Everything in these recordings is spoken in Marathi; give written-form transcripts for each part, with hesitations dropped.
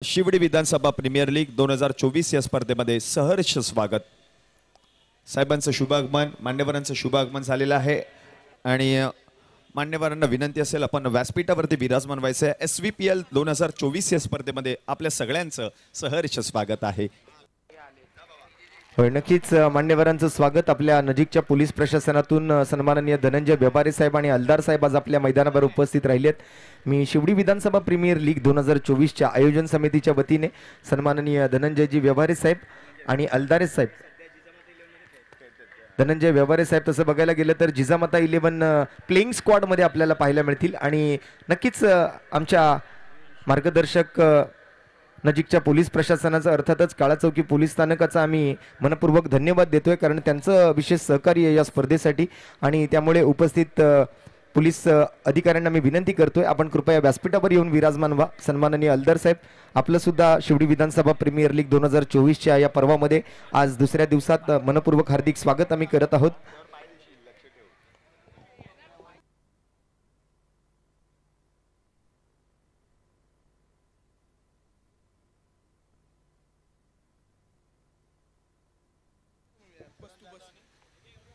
शिवडी विधानसभा प्रीमियर लीग 2024 या स्पर्धेमध्ये सहर्ष स्वागत. साहेबांचं शुभागमन, मान्यवरांचं शुभागमन झालेलं आहे आणि मान्यवरांना विनंती असेल आपण व्यासपीठावरती विराजमान व्हायचं आहे. SVPL 2024 या स्पर्धेमध्ये आपल्या सगळ्यांचं सहर्ष स्वागत आहे. होय, नक्कीच मान्यवरांचं स्वागत. आपल्या नजीकच्या पोलीस प्रशासनातून सन्माननीय धनंजय व्यवहारे साहेब आणि हलदार साहेब आज आपल्या मैदानावर उपस्थित राहिलेत. मी शिवडी विधानसभा प्रीमियर लीग 2024च्या आयोजन समितीच्या वतीने सन्माननीय धनंजयजी व्यवहारे साहेब आणि हलदारे साहेब, धनंजय व्यवहारे साहेब तसं बघायला गेलं तर जिजामाता 11 प्लेइंग स्क्वॉडमध्ये आपल्याला पाहायला मिळतील आणि नक्कीच आमच्या मार्गदर्शक नजीकच्या पोलीस प्रशासनाचं अर्थातच काळा चौकी पोलीस स्थानकाचा आम्ही मनपूर्वक धन्यवाद देतोय, कारण त्यांचं विशेष सहकार्य या स्पर्धेसाठी आणि त्यामुळे उपस्थित पोलीस अधिकाऱ्यांना मी विनंती करतोय आपण कृपया व्यासपीठावर येऊन विराजमान व्हा. सन्माननीय हलदार साहेब, आपलं सुद्धा शिवडी विधानसभा प्रीमियर लीग 2024च्या या पर्वामध्ये आज दुसऱ्या दिवसात मनपूर्वक हार्दिक स्वागत आम्ही करत आहोत.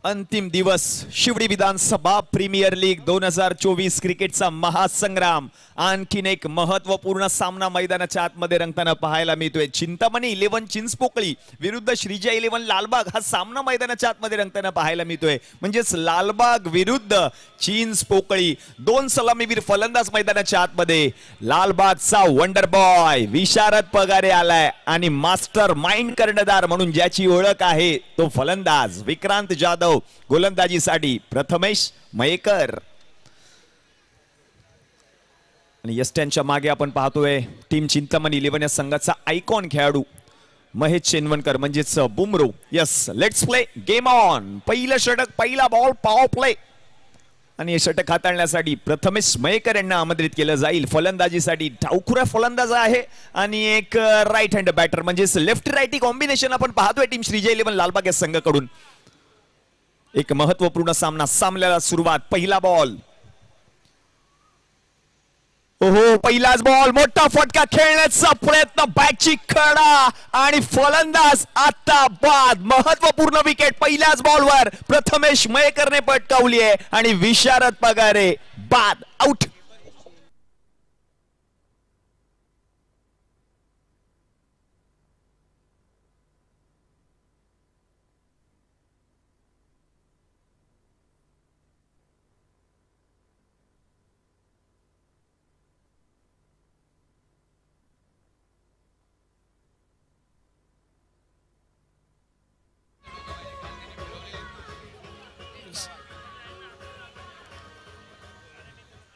अंतिम दिवस शिवडी विधानसभा प्रीमियर लीग 2024 क्रिकेटचा महासंग्राम. आणखीन एक महत्वपूर्ण सामना मैदानाच्या आतमध्ये रंगताना पाहायला मिळतोय. चिंतामणी 11 चिंचपोकळी विरुद्ध श्रीजा 11 लालबाग हा सामना मैदानाच्या आतमध्ये रंगताना पाहायला मिळतोय. म्हणजेच लालबाग विरुद्ध चिंचपोकळी, दोन सलामीवीर फलंदाज मैदानाच्या आतमध्ये. लालबागचा वंडर बॉय विशारद पगारे आलाय आणि मास्टर माइंड कर्णधार म्हणून ज्याची ओळख आहे तो फलंदाज विक्रांत जाधव. गोलंदाजीसाठी प्रथमेश मयेकर आणि यस्ट्यांच्या मागे आपण पाहतोय टीम चिंतामणी 11 या संघाचा आयकॉन खेळाडू महेश चेनवणकर म्हणजेच Bumro. Yes, let's play game on. पहिलं षटक, पहिला बॉल, पॉवर प्ले आणि हे षटक हाताळण्यासाठी प्रथमेश मयेकर यांना आमंत्रित केलं जाईल. फलंदाजीसाठी डावखुरा फलंदाज आहे आणि एक राईट हँड बॅटर म्हणजेच लेफ्ट राईटी कॉम्बिनेशन आपण पाहतोय टीम श्रीजा 11 लालबाग या संघाकडून. एक महत्वपूर्ण सामन्याला सुरुवात. पहिला बॉल, ओहो, पहिलाच बॉल, मोठा फटका खेळण्याचा प्रयत्न, बॅटची कडा आणि फलंदाज आता बाद. महत्वपूर्ण विकेट पहिल्याच बॉलवर प्रथमेश मयेकरने पटकावली आहे आणि विशारद पगारे बाद, आउट.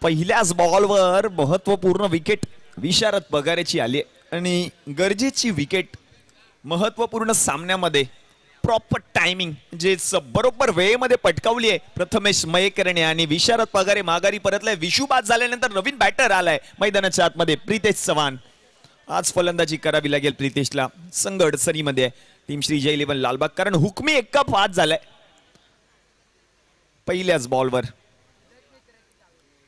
पहिल्याच बॉलवर महत्वपूर्ण विकेट विशारद पगारेची आली आणि गरजेची विकेट महत्वपूर्ण सामन्यामध्ये प्रॉपर टायमिंग जे बरोबर वेळेमध्ये पटकावली आहे प्रथमेश मयेकरने आणि विशारद पगारे माघारी परतलाय. विशू बाद झाल्यानंतर नवीन बॅटर आलाय मैदानाच्या आतमध्ये प्रितेश चव्हाण. आज फलंदाजी करावी लागेल प्रितेशला. संघ अडचणीमध्ये टीम श्रीजा 11 लालबाग, कारण हुकमी एक्का बाद झालाय पहिल्याच बॉलवर.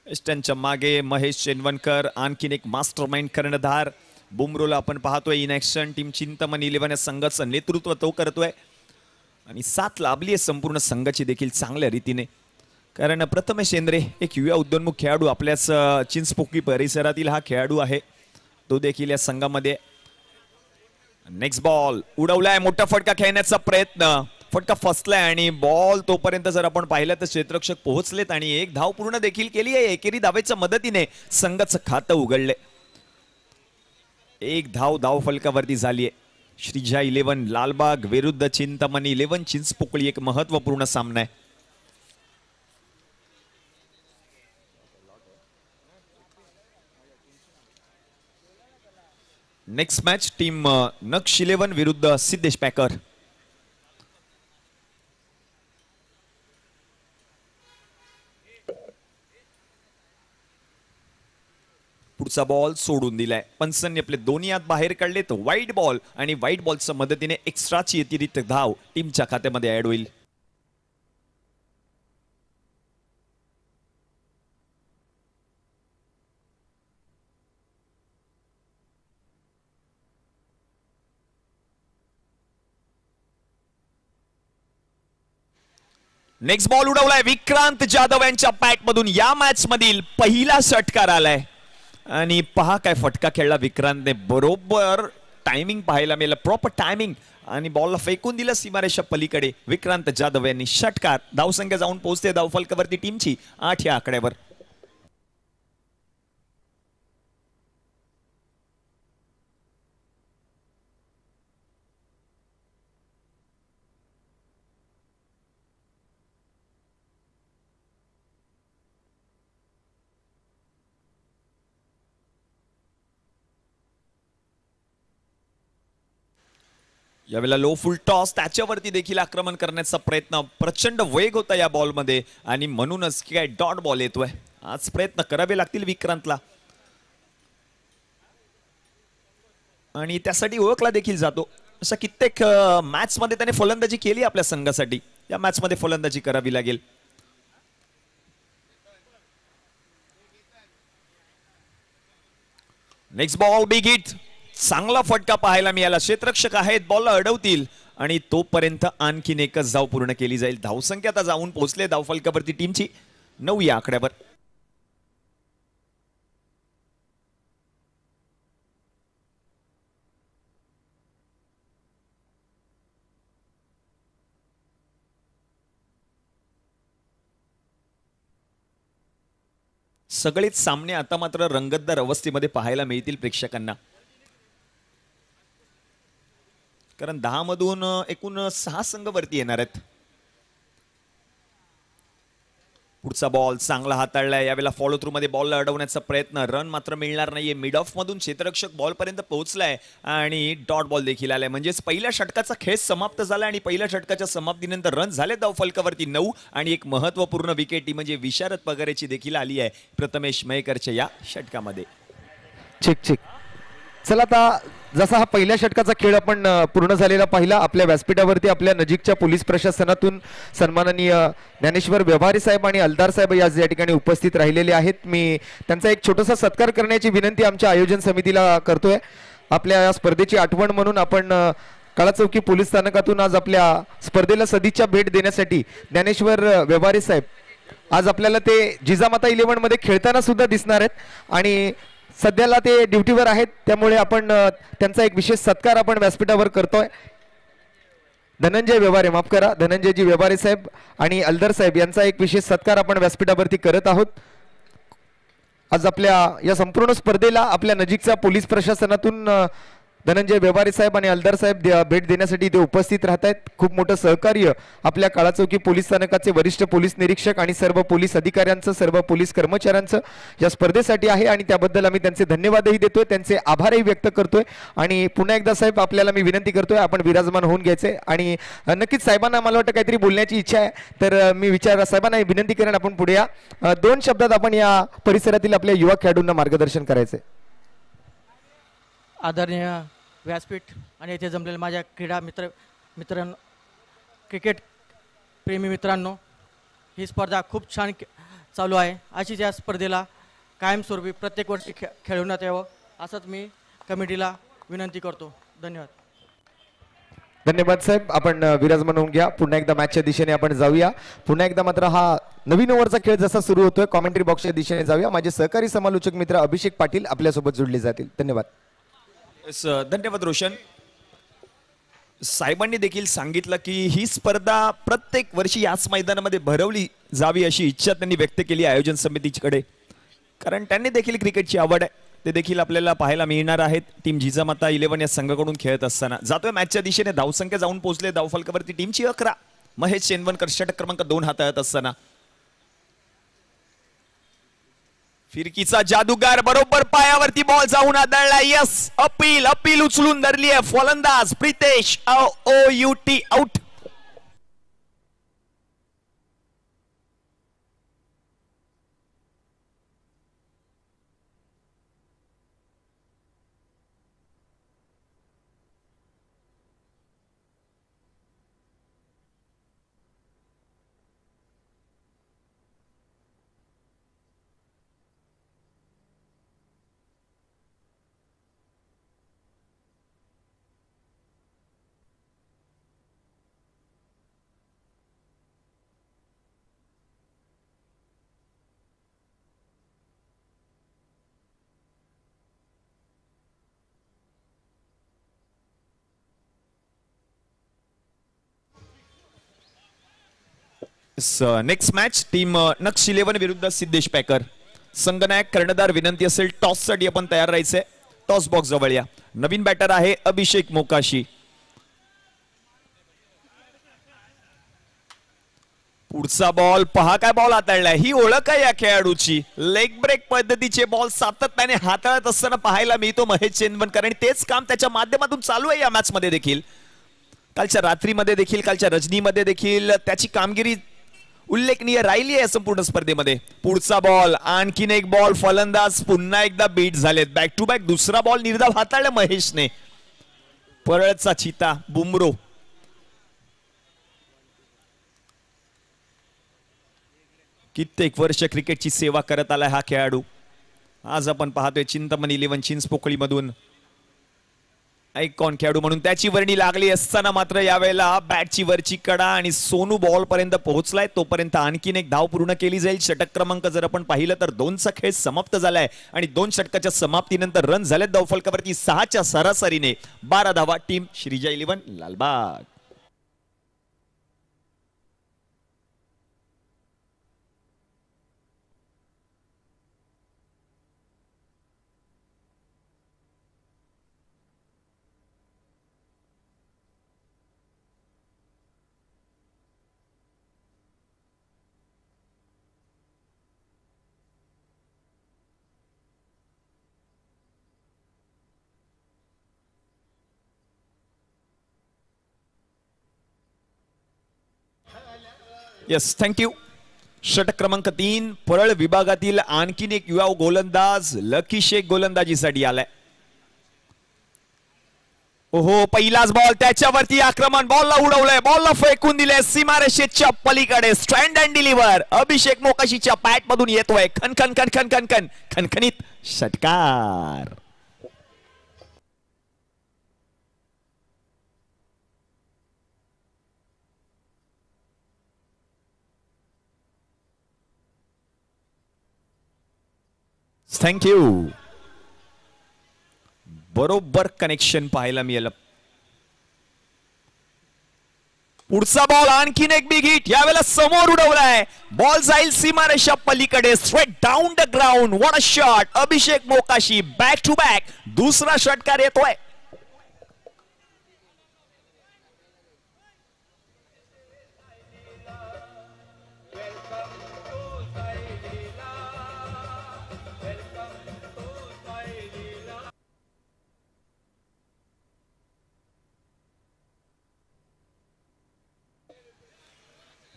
एस्टनच्या मागे महेश चेनवणकर, आणखीन एक मास्टर माइंड कर्णधार बुमरोला आपण पाहतोय इन ऍक्शन. टीम चिंतामणी 11 या संघाचं नेतृत्व तो करतोय आणि साथ लाभली आहे संपूर्ण संघाची देखील चांगल्या रीतीने, कारण प्रथमेश शेंद्रे एक युवा उद्योन्मुख खेळाडू आपल्याच चिंचपोकळी परिसरातील हा खेळाडू आहे, तो देखील या संघामध्ये. नेक्स्ट बॉल उडवलाय, मोठा फटका खेळण्याचा प्रयत्न, फटका फसलाय आणि बॉल तोपर्यंत जर आपण पाहिलं तर क्षेत्ररक्षक पोहोचलेत आणि एक धाव पूर्ण देखील केली आहे. एकेरी धावेच्या मदतीने संघाचं खातं उघडले. एक धाव फलकावरती झाली आहे. श्रीजा 11 लालबाग विरुद्ध चिंतामणी 11 चिंचपोकळी, एक महत्वपूर्ण सामना आहे. नेक्स्ट मॅच टीम नक्ष 11 विरुद्ध सिद्धेश पॅकर. पुढचा बॉल सोडून दिलाय. पंचांनी आपले दोन्ही हात बाहेर काढले तर वाईट बॉल आणि वाईट बॉलच्या मदतीने एक्स्ट्राची अतिरिक्त धाव टीमच्या खात्यामध्ये ऍड होईल. नेक्स्ट बॉल उडवलाय विक्रांत जाधव यांच्या बॅट मधून. या मॅच मधील पहिला षटकार आलाय आणि पहा काय फटका खेळला विक्रांतने. बरोबर टायमिंग पाहायला मिळालं, प्रॉपर टायमिंग, आणि बॉलला फेकून दिलं सीमारेषा पलीकडे. विक्रांत जाधव यांनी षटकार. धावसंख्या जाऊन पोहोचते धावफलकावरती टीमची 8 या आकड्यावर. यावेळेला लो फुल टॉस, त्याच्यावरती देखील आक्रमण करण्याचा प्रयत्न. प्रचंड वेग होता या बॉलमध्ये आणि म्हणूनच काय डॉट बॉल येतोय. आज प्रयत्न करावे लागतील विक्रांतला आणि त्यासाठी ओळखला देखील जातो. अशा कित्येक मॅच मध्ये त्याने फलंदाजी केली आपल्या संघासाठी. या मॅच मध्ये फलंदाजी करावी लागेल. Next ball big hit. चांगला फटका पाहायला मिळाला. क्षेत्ररक्षक आहेत, बॉलला अडवतील आणि तोपर्यंत आणखीन एकच धाव पूर्ण केली जाईल. धावसंख्या आता जाऊन पोहोचले धावफलकावरती टीमची 9 या आकड्यावर. सगळेच सामने आता मात्र रंगतदार अवस्थेमध्ये पाहायला मिळतील प्रेक्षकांना, कारण 10 मधून एकूण 6 संघ वरती येणार आहेत. पुढचा बॉल चांगला हाताळलाय. यावेळेला फॉलो थ्रू मध्ये बॉलला अडवण्याचा प्रयत्न. रन मात्र मिळणार नाहीये. मिड ऑफ मधून क्षेत्ररक्षक बॉल पर्यंत पोहोचलाय आणि डॉट बॉल देखील आलाय. म्हणजेच पहिल्या षटकाचा खेळ समाप्त झाला आणि पहिल्या षटकाच्या समाप्तीनंतर रन झाले धावफलकावरती 9 आणि एक महत्वपूर्ण विकेट म्हणजे विशारद पगारेची देखील आली आहे प्रथमेश मयेकरच्या या षटकामध्ये. ठीक. चला आता जसा हा पहिल्या षटकाचा खेळ आपण पूर्ण झालेला पाहिला, आपल्या व्यासपीठावरती आपल्या नजीकच्या पोलीस प्रशासनातून सन्माननीय ज्ञानेश्वर व्यवहारे साहेब आणि अलदार साहेब या ठिकाणी उपस्थित राहिलेले आहेत. मी त्यांचा एक छोटासा सत्कार करण्याची विनंती आमच्या आयोजन समितीला करतोय. आपल्या या स्पर्धेची आठवण म्हणून आपण काळाचौकी पोलीस स्थानकातून आज आपल्या स्पर्धेला सदिच्छा भेट देण्यासाठी ज्ञानेश्वर व्यवहारे साहेब आज आपल्याला ते जिजामाता 11 मध्ये खेळताना सुद्धा दिसणार आहेत आणि सध्याला ते ड्युटीवर आहेत, त्यामुळे आपण त्यांचा एक विशेष सत्कार आपण व्यासपीठावर करतोय. धनंजय व्यवहारे, माफ करा, धनंजयजी व्यवहारे साहेब आणि अलदर साहेब यांचा एक विशेष सत्कार आपण व्यासपीठावरती करत आहोत. आज आपल्या या संपूर्ण स्पर्धेला आपल्या नजीकच्या पोलीस प्रशासनातून धनंजय व्यवहारे साहेब आणि अलदार साहेब भेट देण्यासाठी इथे उपस्थित राहत आहेत. खूप मोठं सहकार्य आपल्या काळाचौकी पोलीस स्थानकाचे वरिष्ठ पोलीस निरीक्षक आणि सर्व पोलीस अधिकाऱ्यांचं, सर्व पोलीस कर्मचाऱ्यांचं या स्पर्धेसाठी आहे आणि त्याबद्दल आम्ही त्यांचे धन्यवादही देतोय, त्यांचे आभारही व्यक्त करतोय. आणि पुन्हा एकदा साहेब आपल्याला मी विनंती करतोय आपण विराजमान होऊन घ्यायचे आणि नक्कीच साहेबांना मला वाटतं काहीतरी बोलण्याची इच्छा आहे, तर मी साहेबांना विनंती करेन आपण पुढे या. 2 शब्दात आपण या परिसरातील आपल्या युवा खेळाडूंना मार्गदर्शन करायचे. आदरणीय व्यासपीठ आणि येथे जमलेल्या माझ्या क्रीडा मित्रांनो, क्रिकेट प्रेमी मित्रांनो, ही स्पर्धा खूप छान चालू आहे. अशीच या स्पर्धेला कायमस्वरूपी प्रत्येक वर्षी खेळवण्यात यावं असंच मी कमिटीला विनंती करतो. धन्यवाद. धन्यवाद साहेब. आपण विराजमान होऊन घ्या. पुन्हा एकदा मॅचच्या दिशेने आपण जाऊया. पुन्हा एकदा मात्र हा नवीन ओव्हरचा खेळ जसा सुरू होतोय कॉमेंट्री बॉक्सच्या दिशेने जाऊया. माझे सहकारी समालोचक मित्र अभिषेक पाटील आपल्यासोबत जोडले जातील. धन्यवाद. धन्यवाद रोशन. साहेबांनी देखील सांगितलं की ही स्पर्धा प्रत्येक वर्षी याच मैदानामध्ये भरवली जावी अशी इच्छा त्यांनी व्यक्त केली आयोजन समितीकडे, कारण त्यांनी देखील क्रिकेटची आवड आहे. ते देखील आपल्याला पाहायला मिळणार आहेत टीम जिजामाता 11 या संघाकडून खेळत असताना. जातोय मॅचच्या दिशेने. धावसंख्या जाऊन पोहोचले धावफलकावरती टीमची 11. महेश चेनवनकर षटक क्रमांक 2 हाताळत असताना फिरकीचा जादूगार बरोबर पायावरती बॉल जाऊन आदळला. यस, अपील उचलून धरली आहे फलंदाज Pritesh OUT out. Next match team Naksh 11 विरुद्ध सिद्धेश पॅकर. संगनायक कर्णधार विनंती असेल टॉस साठी आपण तयार राहायचंय. टॉस बॉक्स जवळ या. नवीन बॅटर आहे अभिषेक मोकाशी. पुढचा बॉल पहा काय बॉल हाताळलाय. ही ओळख आहे या खेळाडूची. लेग ब्रेक पद्धतीचे बॉल सातत्याने हाताळत असताना पाहायला मिळतो महेश चेंदवनकर आणि तेच काम त्याच्या माध्यमातून चालू आहे या मॅच मध्ये देखील. कालच्या रात्रीमध्ये देखील कालच्या रजनीमध्ये देखील त्याची कामगिरी उल्लेखनीय राहिली आहे संपूर्ण स्पर्धेमध्ये. पुढचा बॉल आणखीन एक बॉल. फलंदाज पुन्हा एकदा बीट झालेत. बॅक टू बॅक दुसरा बॉल निर्धाव हाताळला महेशने. परळचा चिता बुमरो. कित्येक वर्ष क्रिकेटची सेवा करत आलाय हा खेळाडू. आज आपण पाहतोय चिंतामणी 11 चिंचपोकळी मधून आयकॉन खेळाडू म्हणून त्याची वर्णी लागली असताना मात्र यावेळेला बॅटची वरची कडा आणि सोनू बॉल पर्यंत पोहोचलाय. तोपर्यंत आणखीन एक धाव पूर्ण केली जाईल. षटक क्रमांक जर आपण पाहिलं तर 2चा खेळ समाप्त झालाय आणि 2 षटकाच्या समाप्तीनंतर रन झालेत धावफलकावरती 6च्या सरासरीने. 12 धावा team Shreejay 11 Lalbaug. Yes thank you. षटक क्रमांक 3 परळ विभागातील आणखीन एक युवा गोलंदाज लकी शेख गोलंदाजीसाठी आलाय. ओहो पहिलाच बॉल त्याच्यावरती आक्रमण. बॉलला उडवलंय. बॉलला फेकून दिले सीमारेषेच्या पलीकडे. स्टँड अँड डिलिव्हर अभिषेक मोकाशीच्या बॅट मधून येतोय. खनखन खनखन खनखन खनखनीत षटकार. थँक्यू. बरोबर कनेक्शन पाहायला मिळालं. पुढचा बॉल आणखीन एक बिग हिट. यावेळेला समोर उडवलाय. बॉल जाईल सीमारेषा पलीकडे. Straight down the ground. What a shot. Abhishek Mokashi back to back दुसरा षटकार येतोय.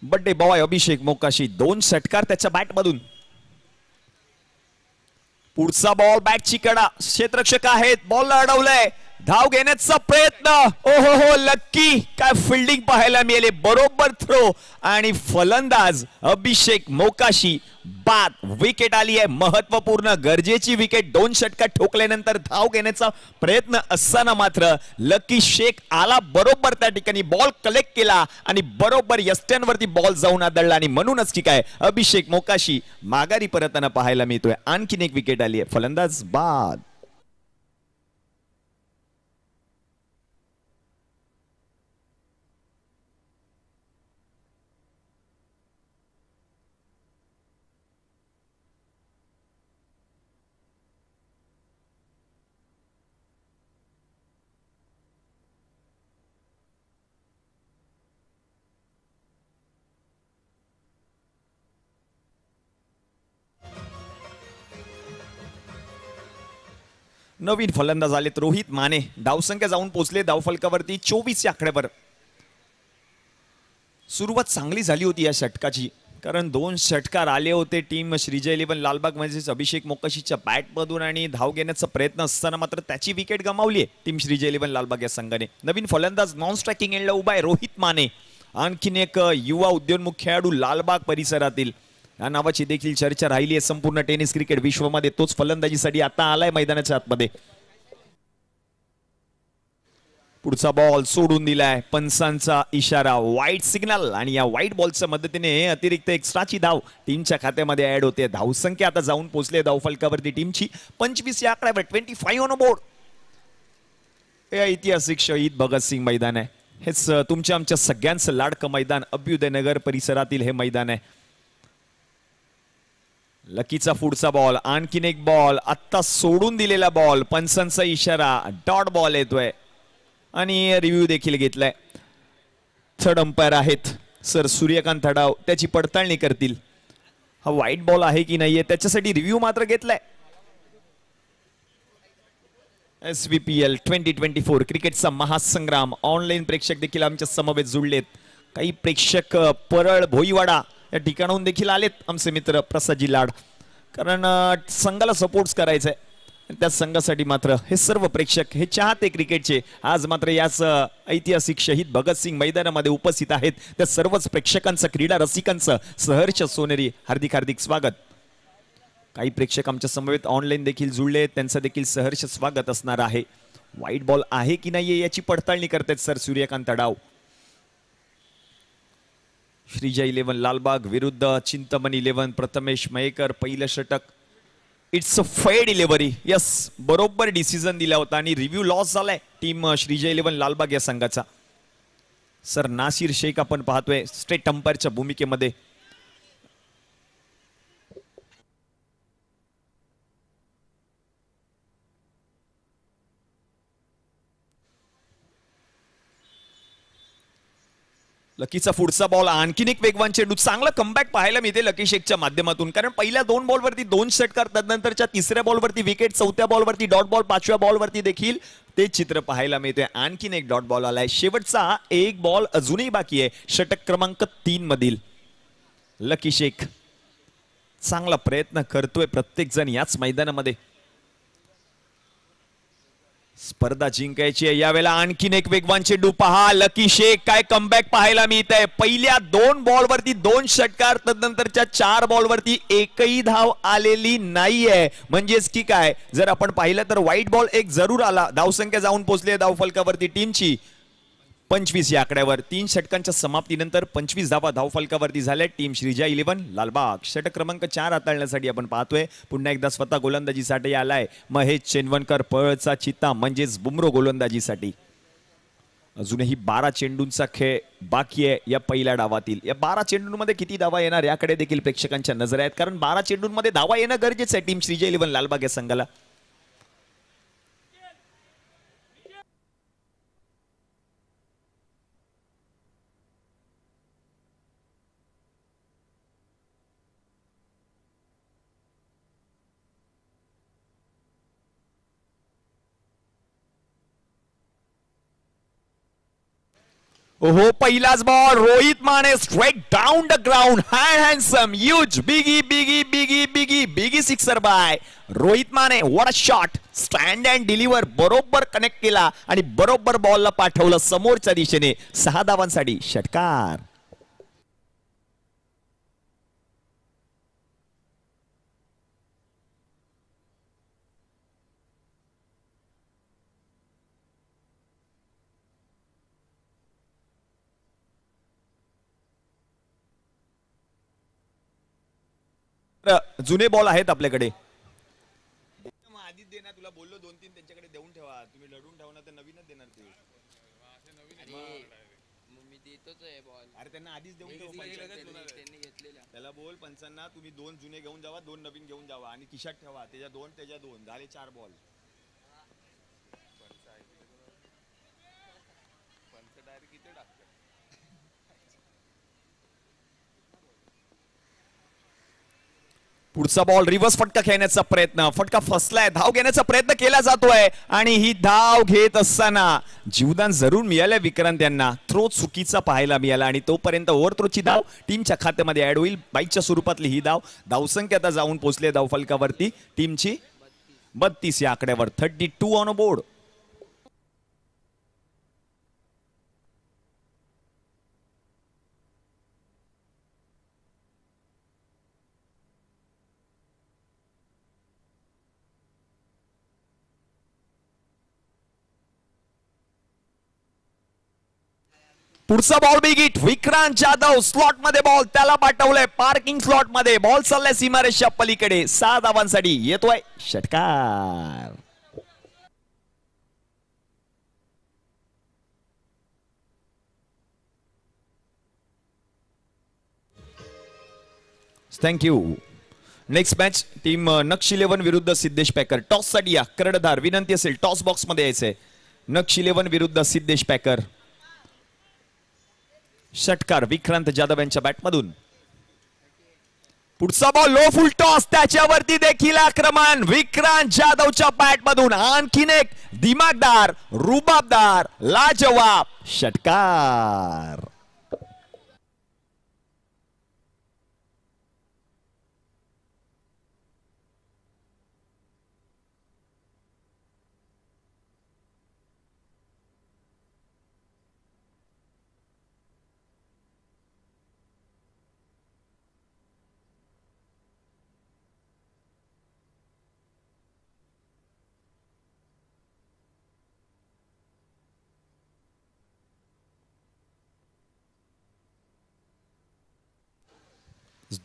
बर्थडे बॉय अभिषेक मोकाशी 2 षटकार त्याच्या बॅट मधून. पुढचा बॉल बॅटची कडा. क्षेत्ररक्षक आहेत. बॉलला अडवलंय. धाव घेण्याचा प्रयत्न. ओहो हो लक्की काय फिल्डिंग पाहायला मिळाले. बरोबर थ्रो आणि फलंदाज अभिषेक मोकाशी बाद. विकेट आली आहे. महत्वपूर्ण गरजेची विकेट. 2 षटकार ठोकल्यानंतर धाव घेण्याचा प्रयत्न असताना मात्र लकी शेख आला बरोबर त्या ठिकाणी. बॉल कलेक्ट केला आणि बरोबर यस्ट्यांवरती बॉल जाऊन आदळला आणि म्हणूनच की काय अभिषेक मोकाशी माघारी परतताना पाहायला मिळतोय. आणखीन एक विकेट आली आहे. फलंदाज बाद. नवीन फलंदाज आलेत रोहित माने. धावसंख्या जाऊन पोहोचले धावफलकावरती 24 या आकड्यावर. सुरुवात चांगली झाली होती या षटकाची कारण 2 षटकार आले होते टीम श्रीजय 11 लालबाग म्हणजेच अभिषेक मोकाशीच्या बॅट मधून आणि धाव घेण्याचा प्रयत्न असताना मात्र त्याची विकेट गमावली आहे टीम श्रीजय 11 लालबाग या संघाने. नवीन फलंदाज नॉन स्ट्रायकिंग एंडला उभा आहे रोहित माने. आणखीन एक युवा उद्योन्मुख खेळाडू लालबाग परिसरातील या नावाची देखील चर्चा राहिली आहे संपूर्ण टेनिस क्रिकेट विश्वामध्ये. तोच फलंदाजीसाठी आता आलाय मैदानाच्या आतमध्ये. पुढचा बॉल सोडून दिलाय. पंचांचा इशारा वाईट सिग्नल आणि या वाईट बॉलच्या मदतीने अतिरिक्त एक्स्ट्राची धाव टीमच्या खात्यामध्ये ऍड होते. धावसंख्या आता जाऊन पोहोचले धावफलकावरती टीमची 25 या आकड्यावर. 25 ऑन बोर्ड. हे ऐतिहासिक शहीद भगतसिंग मैदान आहे. हेच तुमच्या आमच्या सगळ्यांचं लाडकं मैदान अभ्युदय नगर परिसरातील हे मैदान आहे. लकीचा पुढचा बॉल, आणखीन एक बॉल, आत्ता सोडून दिलेला बॉल, पंचांचा इशारा, डॉट बॉल येतोय आणि रिव्ह्यू देखील घेतलाय. थर्ड अंपायर आहेत सर सूर्यकांत थडाव, त्याची पडताळणी करतील. हा वाईट बॉल आहे की नाहीये त्याच्यासाठी रिव्ह्यू मात्र घेतलाय. SVPL 2024 क्रिकेटचा महासंग्राम ऑनलाईन प्रेक्षक देखील आमच्या समवेत जुळलेत. काही प्रेक्षक परळ भोईवाडा या ठिकाणाहून देखील आलेत आमचे मित्र प्रसादजी लाड, कारण संघाला सपोर्ट करायचा आहे. त्या संघासाठी मात्र हे सर्व प्रेक्षक, हे चाहते क्रिकेटचे आज मात्र याच ऐतिहासिक शहीद भगतसिंग मैदानामध्ये उपस्थित आहेत. त्या सर्वच प्रेक्षकांचं, क्रीडा रसिकांचं सहर्ष सोनेरी हार्दिक हार्दिक स्वागत. काही प्रेक्षक आमच्या समवेत ऑनलाईन देखील जुळले, त्यांचं देखील सहर्ष स्वागत असणार आहे. वाईट बॉल आहे की नाहीये याची पडताळणी करतायत सर सूर्यकांत तडाव. श्रीजय 11 लालबाग विरुद्ध चिंतमन 11 प्रथमेश मयेकर, पहिलं षटक. इट्स अ फेड डिलिव्हरी. यस, बरोबर डिसिजन दिला होता आणि रिव्ह्यू लॉस झालाय टीम श्रीजय 11 लालबाग या संघाचा. सर नासिर शेख आपण पाहतोय स्टेट अंपायरच्या भूमिकेमध्ये. लकीचा पुढचा बॉल, आणखीन एक वेगवान चेंडू. चांगला कमबॅक पाहायला मिळते लकी शेखच्या माध्यमातून, कारण पहिल्या 2 बॉलवरती 2 षटकार, त्यानंतरच्या तिसऱ्या बॉलवरती विकेट, चौथ्या बॉलवरती डॉट बॉल, 5व्या बॉलवरती देखील ते चित्र पाहायला मिळते. आणखीन एक डॉट बॉल आलाय. शेवटचा एक बॉल अजूनही बाकी आहे षटक क्रमांक 3 मधील. लकी शेख चांगला प्रयत्न करतोय प्रत्येक जण याच मैदानामध्ये. स्पर्धा जिंकायची आहे यावेळेला. आणखीन एक वेगवान चेंडू पहा, लकी शेख काय कमबॅक पाहायला मिळत आहे. पहिल्या 2 बॉलवरती 2 षटकार, तदनंतरच्या 4 बॉलवरती एकही धाव आलेली नाहीये. म्हणजेच की काय, जर आपण पाहिलं तर व्हाईट बॉल एक जरूर आला. धावसंख्या जाऊन पोहोचली धाव फलकावरती टीमची 25 या आकड्यावर. 3 षटकांच्या समाप्तीनंतर 25 धावा धावफलकावरती झाल्या टीम श्रीजय 11 लालबाग. षटक क्रमांक 4 हाताळण्यासाठी आपण पाहतोय पुन्हा एकदा स्वतः गोलंदाजीसाठी आलाय महेश चेनवणकर, पळचा चित्ता म्हणजेच बुमरो गोलंदाजीसाठी. अजूनही 12 चेंडूंचा खेळ बाकी आहे या पहिल्या डावातील. या 12 चेंडूंमध्ये किती धावा येणार याकडे देखील प्रेक्षकांच्या नजर आहेत, कारण 12 चेंडूंमध्ये धावा येणं गरजेचं आहे टीम श्रीजय 11 लालबाग या संघाला. ओहो, पहिलाच ball, Rohit Mane straight down the ground, handsome huge biggie biggie biggie biggie biggie sixer by Rohit Mane. What a shot, stand and deliver, बरोबर कनेक्ट केला आणि बरोबर बॉलला पाठवलं समोरच्या दिशेने. 6 धावांसाठी षटकार. जुने बॉल आहेत आपल्याकडे. आधीच दे ना, तुला बोललो 2-3 त्यांच्याकडे देऊन ठेवा. तुम्ही लढून ठेवा ना तर नवीनच देणार ते. मी देतोच आहे बॉल. अरे त्यांना आधीच देऊन ठेवा. त्यांनी घेतलेला. त्याला बोल पंचांना तुम्ही 2 जुने घेऊन जावा, 2 नवीन घेऊन जावा आणि खिशात ठेवा. त्याच्या 2 झाले 4 बॉल. पुढचा बॉल, रिव्हर्स फटका खेळण्याचा प्रयत्न, फटका फसलाय. धाव घेण्याचा प्रयत्न केला जातोय आणि ही धाव घेत असताना जीवदान जरूर मिळालं विक्रांत यांना. थ्रो चुकीचा पाहायला मिळाला आणि तोपर्यंत ओव्हर थ्रोची धाव टीमच्या खात्यामध्ये ऍड होईल. बाईकच्या स्वरूपातली ही धाव. धावसंख्या आता जाऊन पोहोचले धाव फलकावरती टीमची 32 या आकड्यावर. 32 ऑन बोर्ड. पुढचा ball big hit, Vikrant Jadhav slot मध्ये बॉल त्याला पाठवलंय पार्किंग स्लॉट मध्ये. बॉल चाललाय सीमारेषच्या पलीकडे. 6 धावांसाठी येतोय षटकार. Thank you. Next match team Naksh 11 विरुद्ध सिद्धेश पॅकर. टॉस साठी या कर्णधार विनंती असेल टॉस बॉक्स मध्ये यायचंय. नक्ष 11 विरुद्ध सिद्धेश पॅकर. षटकार विक्रांत जाधव यांच्या बॅटमधून. पुढचा बॉल लो फुल टॉस, त्याच्यावरती देखील आक्रमण विक्रांत जाधवच्या बॅटमधून. आणखीन एक दिमागदार रुबाबदार लाजवाब षटकार.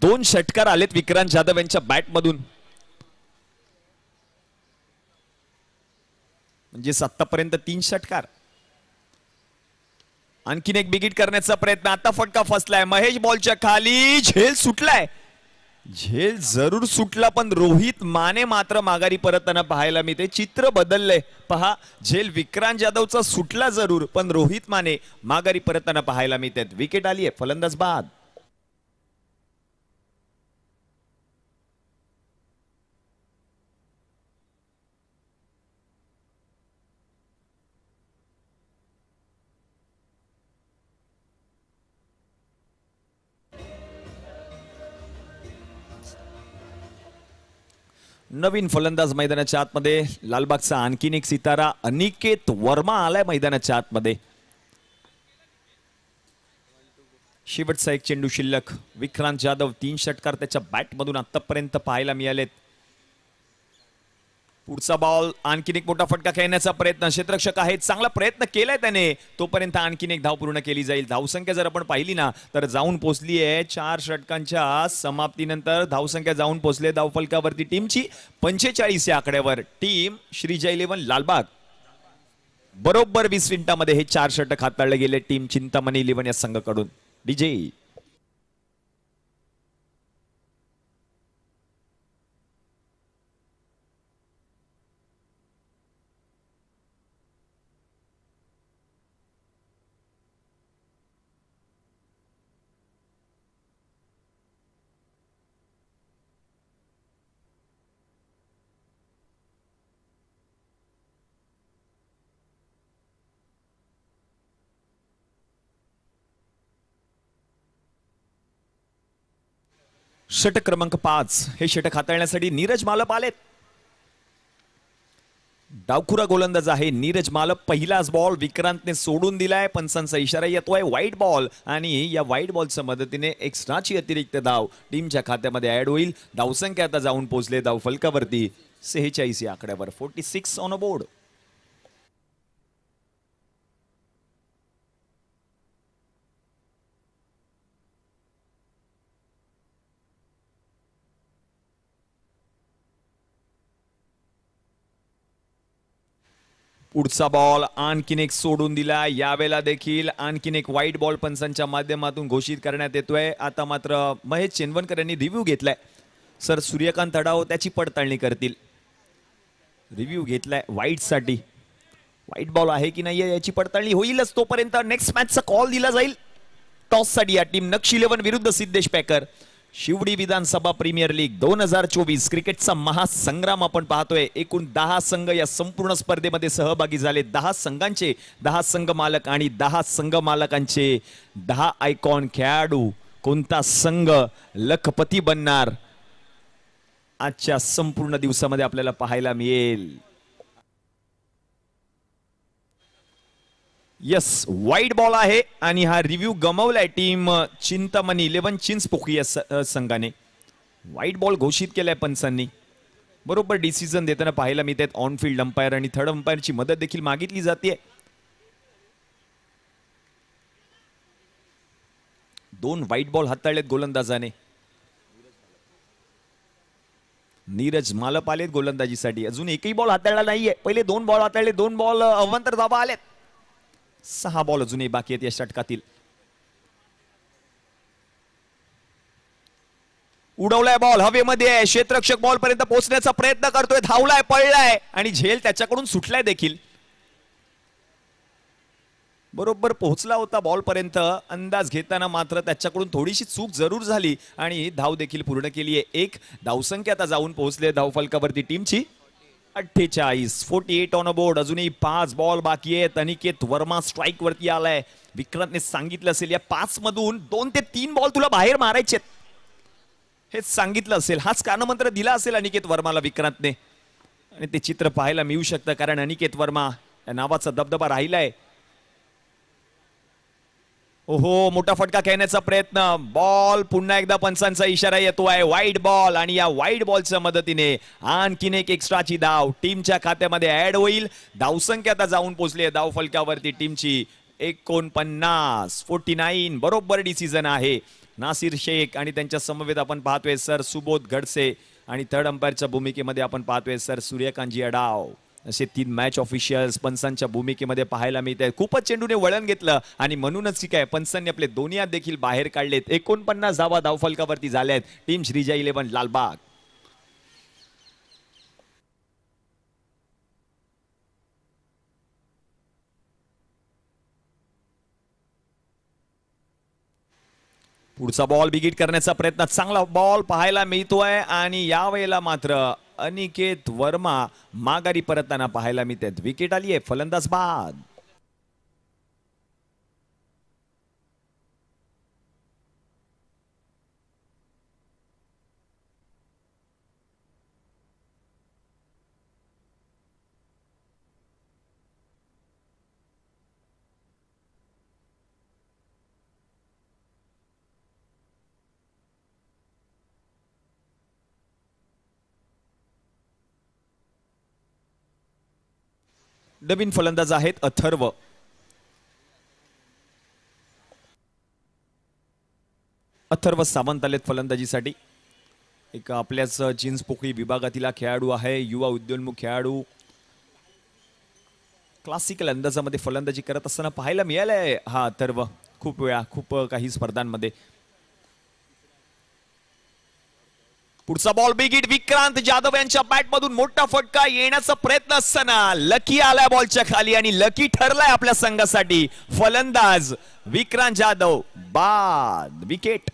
दोन षटकार आलेत विक्रांत जाधव यांच्या बॅटमधून. म्हणजे आतापर्यंत 3 षटकार. आणखीन एक बिगिट करण्याचा प्रयत्न. आता फटका फसलाय महेश बॉलच्या खाली. झेल सुटलाय. झेल जरूर सुटला पण रोहित माने मात्र माघारी परतताना पाहायला मिळते. चित्र बदललंय पहा. झेल विक्रांत जाधवचा सुटला जरूर पण रोहित माने माघारी परतताना पाहायला मिळतात. विकेट आली आहे फलंदाज बाद. नवीन फलंदाज मैदानाच्या आतमध्ये. लालबागचा आणखीन एक सितारा अनिकेत वर्मा आलाय मैदानाच्या आतमध्ये. शेवटचा एक चेंडू शिल्लक. विक्रांत जाधव 3 षटकार त्याच्या बॅटमधून आतापर्यंत पाहायला मिळालेत. पुढचा बॉल आणखीन एक मोठा फटका खेळण्याचा प्रयत्न. क्षेत्ररक्षक आहे चांगला प्रयत्न केलाय त्याने. तोपर्यंत आणखीन एक धाव पूर्ण केली जाईल. धावसंख्या जर आपण पाहिली ना तर जाऊन पोहोचली आहे 4 षटकांच्या समाप्तीनंतर. धावसंख्या जाऊन पोहोचले धावफलकावरती टीमची 45 या आकड्यावर. टीम श्रीजय 11 लालबाग बरोबर 20 मिनिटांमध्ये हे 4 षटक हाताळले गेले टीम चिंतामणी 11 या संघाकडून. डीजे षटक क्रमांक 5. हे षटक हाताळण्यासाठी नीरज मालप आलेत. डावखुरा गोलंदाज आहे नीरज मालप. पहिलाच बॉल विक्रांतने सोडून दिलाय. पंचांचा इशारा येतोय व्हाईट बॉल आणि या व्हाईट बॉलच्या मदतीने एक्स्ट्राची अतिरिक्त धाव टीमच्या खात्यामध्ये ऍड होईल. धावसंख्या आता जाऊन पोहोचले धावफलकावरती 46 या आकड्यावर. 46 ऑन अ बोर्ड. पुढचा बॉल आणखीन एक सोडून दिला. यावेळेला देखील आणखीन एक व्हाईट बॉल पंचांच्या माध्यमातून घोषित करण्यात येतोय. आता मात्र महेश चेनवनकर यांनी रिव्ह्यू घेतलाय. सर सूर्यकांत तडाव त्याची पडताळणी करतील. रिव्ह्यू घेतलाय व्हाईट साठी. व्हाईट बॉल आहे की नाही याची पडताळणी होईलच. तोपर्यंत नेक्स्ट मॅचचा कॉल दिला जाईल. टॉस साठी या टीम नक्ष 11 विरुद्ध सिद्धेश पॅकर. शिवडी विधानसभा प्रीमियर लीग 2024 क्रिकेटचा महासंग्राम आपण पाहतोय. एकूण 10 संघ या संपूर्ण स्पर्धेमध्ये सहभागी झाले. 10 संघांचे 10 संघ मालक आणि 10 संघ मालकांचे 10 आयकॉन खेळाडू. कोणता संघ लखपती बनणार आजच्या संपूर्ण दिवसामध्ये आपल्याला पाहायला मिळेल. यस व्हाईट बॉल आहे आणि हा रिव्ह्यू गमावलाय टीम चिंतामणी 11 चिंचपोखी या संघाने. व्हाईट बॉल घोषित केलाय पंचांनी. बरोबर डिसिजन देताना पाहायला मिळतात. ऑन फील्ड अंपायर आणि थर्ड अंपायरची मदत देखील मागितली जाते. 2 व्हाईट बॉल हाताळलेत गोलंदाजाने. नीरज मालप आलेत गोलंदाजीसाठी. अजून एकही बॉल हाताळला नाहीये. पहिले 2 बॉल हाताळले. 2 बॉल अवांतर धावा आलेत. 6 बॉल अजूनही बाकी आहेत या षटकातील. उडवलाय बॉल हवेमध्ये आहे, क्षेत्ररक्षक बॉल पर्यंत पोहोचण्याचा प्रयत्न करतोय, धावलाय, पळलाय आणि झेल त्याच्याकडून सुटलाय देखील. बरोबर पोहोचला होता बॉल पर्यंत, अंदाज घेताना मात्र त्याच्याकडून थोडीशी चूक जरूर झाली आणि धाव देखील पूर्ण केली आहे. एक धावसंख्या आता जाऊन पोहोचले धावफलकावरती टीमची 48. 48 ऑन अ बोर्ड. अजूनही 5 बॉल बाकी आहेत. अनिकेत वर्मा स्ट्राईक वरती आलाय. विक्रांतने सांगितलं असेल या 5 मधून 2 ते 3 बॉल तुला बाहेर मारायचे, हेच सांगितलं असेल, हाच कानमंत्र दिला असेल अनिकेत वर्माला विक्रांतने आणि ते चित्र पाहायला मिळू शकतं कारण अनिकेत वर्मा या नावाचा दबदबा राहिलाय. ओहो, मोठा फटका खेळण्याचा प्रयत्न, बॉल पुन्हा एकदा पंचांचा इशारा येतोय, वाईड बॉल आणि या वाईड बॉलच्या मदतीने आणखीन एक एक्स्ट्राची धाव टीमच्या खात्यामध्ये ऍड होईल. धावसंख्या आता जाऊन पोहोचली आहे धाव फलकावरती टीमची 49. 49 बरोबर डिसिजन आहे. नासिर शेख आणि त्यांच्या समवेत आपण पाहतोय सर सुबोध गडसे आणि थर्ड अंपायरच्या भूमिकेमध्ये आपण पाहतोय सर सूर्यकांतजी अडाव. असे 3 मॅच ऑफिशियल्स पंचांच्या भूमिकेमध्ये पाहायला मिळत आहेत. खूपच चेंडूने वळण घेतलं आणि म्हणूनच काय पंचांनी आपले दोन्ही हात देखील बाहेर काढलेत. 49 धावा धावफलकावरती झाल्या आहेत टीम श्रीजा 11 लालबाग. पुढचा बॉल बिगिट करण्याचा प्रयत्न, चांगला बॉल पाहायला मिळतोय आणि यावेळेला मात्र अनिकेत वर्मा माघारी परतताना पाहायला मिळतात. विकेट आली आहे, फलंदाज बाद. नवीन फलंदाज आहेत अथर्व. अथर्व सावंत आलेत फलंदाजीसाठी. एक आपल्याच जीन्स पोकळी विभागातील खेळाडू आहे, युवा उद्योन्मुख खेळाडू. क्लासिकल अंदाजामध्ये फलंदाजी करत असताना पाहायला मिळालंय हा अथर्व खूप वेळा, खूप काही स्पर्धांमध्ये. पुढचा बॉल बिगिट, विक्रांत जाधव यांच्या बॅट मधून मोठा फटका येण्याचा प्रयत्न असताना लकी आलाय बॉलच्या खाली आणि लकी ठरलाय आपल्या संघासाठी. फलंदाज विक्रांत जाधव बाद. विकेट.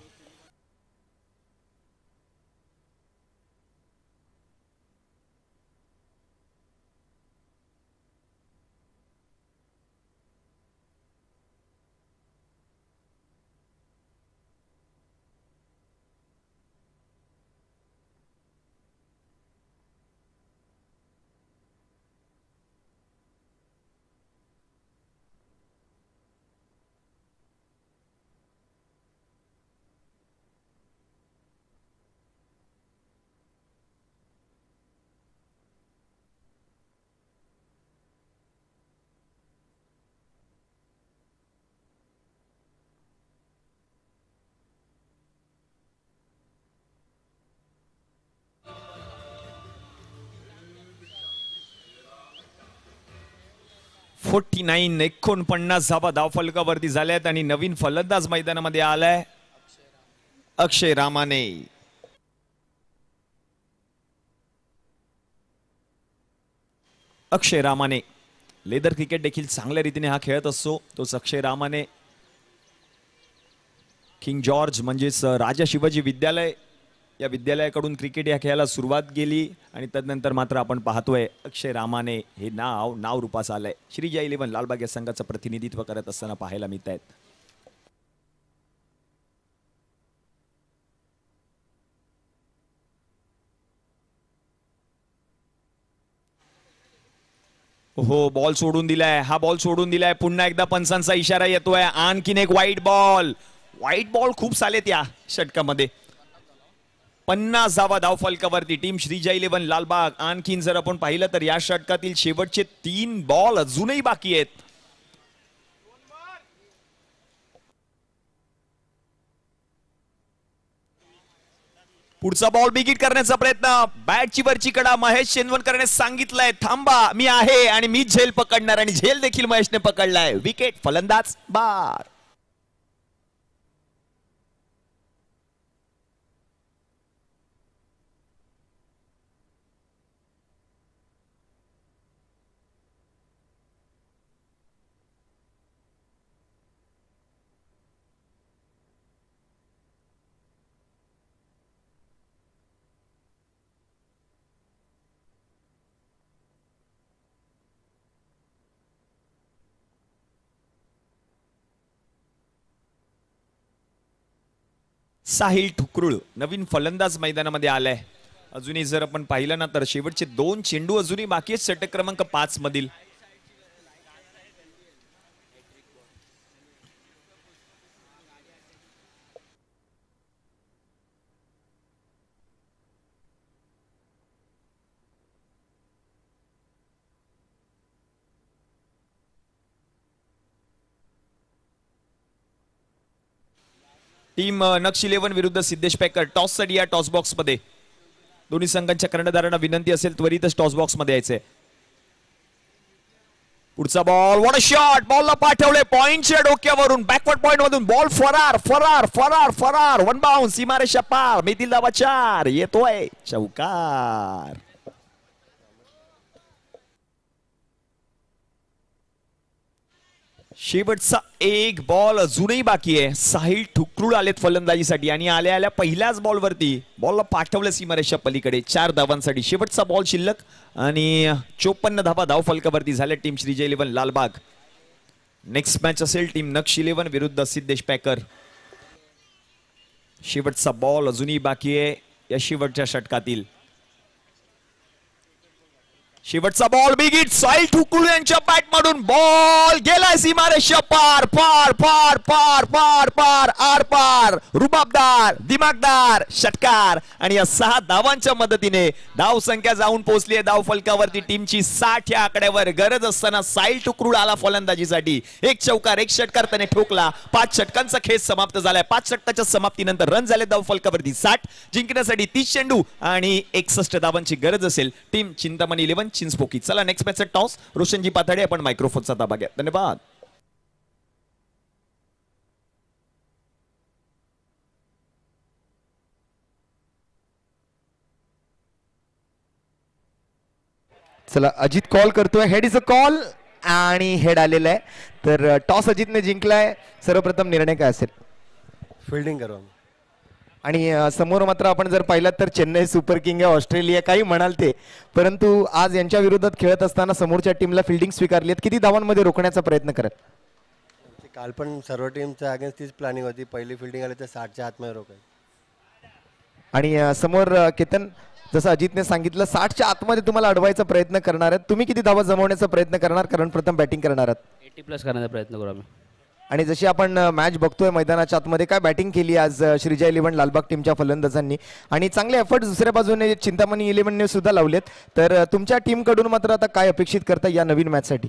.49 49 धावा धावफलकावरती झाल्यात आणि नवीन फलंदाज मैदानामध्ये आलाय अक्षय रामाने. अक्षय रामाने लेदर क्रिकेट देखील चांगल्या रीतीने हा खेळत असतो तोच अक्षय रामाने. किंग जॉर्ज म्हणजेच राजा शिवाजी विद्यालय या विद्यालयाकडून क्रिकेट या खेळाला सुरुवात केली आणि तदनंतर मात्र आपण पाहतोय अक्षय रामाने हे नाव रूपास आलंय. श्रीजा 11 लालबाग या संघाचं प्रतिनिधित्व करत असताना पाहायला मिळत आहेत. हो, बॉल सोडून दिलाय, हा बॉल सोडून दिलाय. पुन्हा एकदा पंचांचा इशारा येतोय. आणखीन एक वाईट बॉल. वाईट बॉल खूप सालेत या षटकामध्ये. 50 धावा धावफलकावरती टीम श्रीजा 11 लालबाग. आणखीन जर आपण पाहिलं तर या षटकातील शेवटचे 3 बॉल अजूनही बाकी आहेत. पुढचा बॉल बिगिट करण्याचा प्रयत्न, बॅटची वरची कडा महेश शेनवणकरने सांगितलंय थांबा, मी आहे आणि मी झेल पकडणार आणि झेल देखील महेशने पकडलाय. विकेट. फलंदाज बाद. साहिल ठुकरुळ नवीन फलंदाज मैदानामध्ये आलाय. अजूनही जर आपण पाहिलं ना तर शेवटचे 2 चेंडू अजूनही बाकी आहेत षटक क्रमांक 5 मधील. टीम नक्ष 11 विरुद्ध सिद्धेश पेकर टॉस साठी या टॉस बॉक्स मध्ये. दोन्ही संघांच्या कर्णधारांना विनंती असेल त्वरितच टॉस बॉक्स मध्ये यायचंय. पुढचा बॉल व्हॉट अ शॉट. बॉलला पाठवले पॉइंटच्या डोक्यावरून बॅकवर्ड पॉइंट मधून बॉल फरार फरार फरार फरार. वन बाउन्स सीमारेषा पार. मितील धावा 4 येतोय चौकार. शेवटचा एक बॉल अजूनही बाकी आहे. साहिल ठुकरुळ आलेत फलंदाजीसाठी आणि आल्या आल्या पहिल्याच बॉलवरती बॉलला पाठवलं सीमारेषा पलीकडे 4 धावांसाठी. शेवटचा बॉल शिल्लक आणि 54 धावा धाव फलकावरती झाल्या team Shreejay 11 Lalbaug. Next match असेल टीम नक्ष 11 विरुद्ध सिद्धेश पेकर. शेवटचा बॉल अजूनही बाकी आहे या शेवटच्या षटकातील. शेवटचा बॉल बिग हिट. साहिल ठुकरुळ यांच्या बॅट मधून बॉल गेलाय सीमारेषा पार पार पार पार पार पार आर पार. रुबाबदार दिमागदार षटकार आणि या 6 धावांच्या मदतीने धाव संख्या जाऊन पोहोचली आहे धाव फलकावरती टीमची 60 या आकड्यावर. गरज असताना साहिल ठुकरुळ आला फलंदाजीसाठी. एक चौकार एक षटकार त्याने ठोकला. 5 षटकांचा खेळ समाप्त झालाय. 5 षटकाच्या समाप्तीनंतर रन झाले धाव फलकावरती 60. जिंकण्यासाठी 30 चेंडू आणि 61 धावांची गरज असेल टीम चिंतामणी 11 चिंचपोकी. चला नेक्स्ट मॅचचा टॉस. रोशनजी पाथाडे आपण मायक्रोफोनचा ताबा घ्या. धन्यवाद. चला अजित कॉल करतोय. हेड इज अ कॉल आणि हेड आलेला आहे. तर टॉस अजितने जिंकलाय. सर्वप्रथम निर्णय काय असेल? फिल्डिंग करू. आणि समोर मात्र आपण जर पाहिलात तर चेन्नई सुपर किंग आहे ऑस्ट्रेलिया काही म्हणाल ते, परंतु आज यांच्या विरोधात खेळत असताना समोरच्या टीमला फिल्डिंग स्वीकारली आहे. किती धावांमध्ये रोखण्याचा प्रयत्न करत? काल पण सर्व टीमच्या अगेन्स्ट तीच प्लॅनिंग होती. पहिली फिल्डिंग आली तर 60च्या आतमध्ये रोखायची. आणि समोर केतन जसं अजितने सांगितलं 60च्या आतमध्ये तुम्हाला अडवायचा प्रयत्न करणार आहेत. तुम्ही किती धावा जमवण्याचा प्रयत्न करणार कारण प्रथम बॅटिंग करणार आहात? 80+ करण्याचा प्रयत्न करू आम्ही. आणि जशी आपण मॅच बघतोय मैदानाच्या आतमध्ये काय बॅटिंग केली आज श्रीजय 11 लालबाग टीमच्या फलंदाजांनी आणि चांगले एफर्ट दुसऱ्या बाजूने चिंतामणी 11ने सुद्धा लावलेत. तर तुमच्या टीमकडून मात्र आता काय अपेक्षित करता या नवीन मॅचसाठी?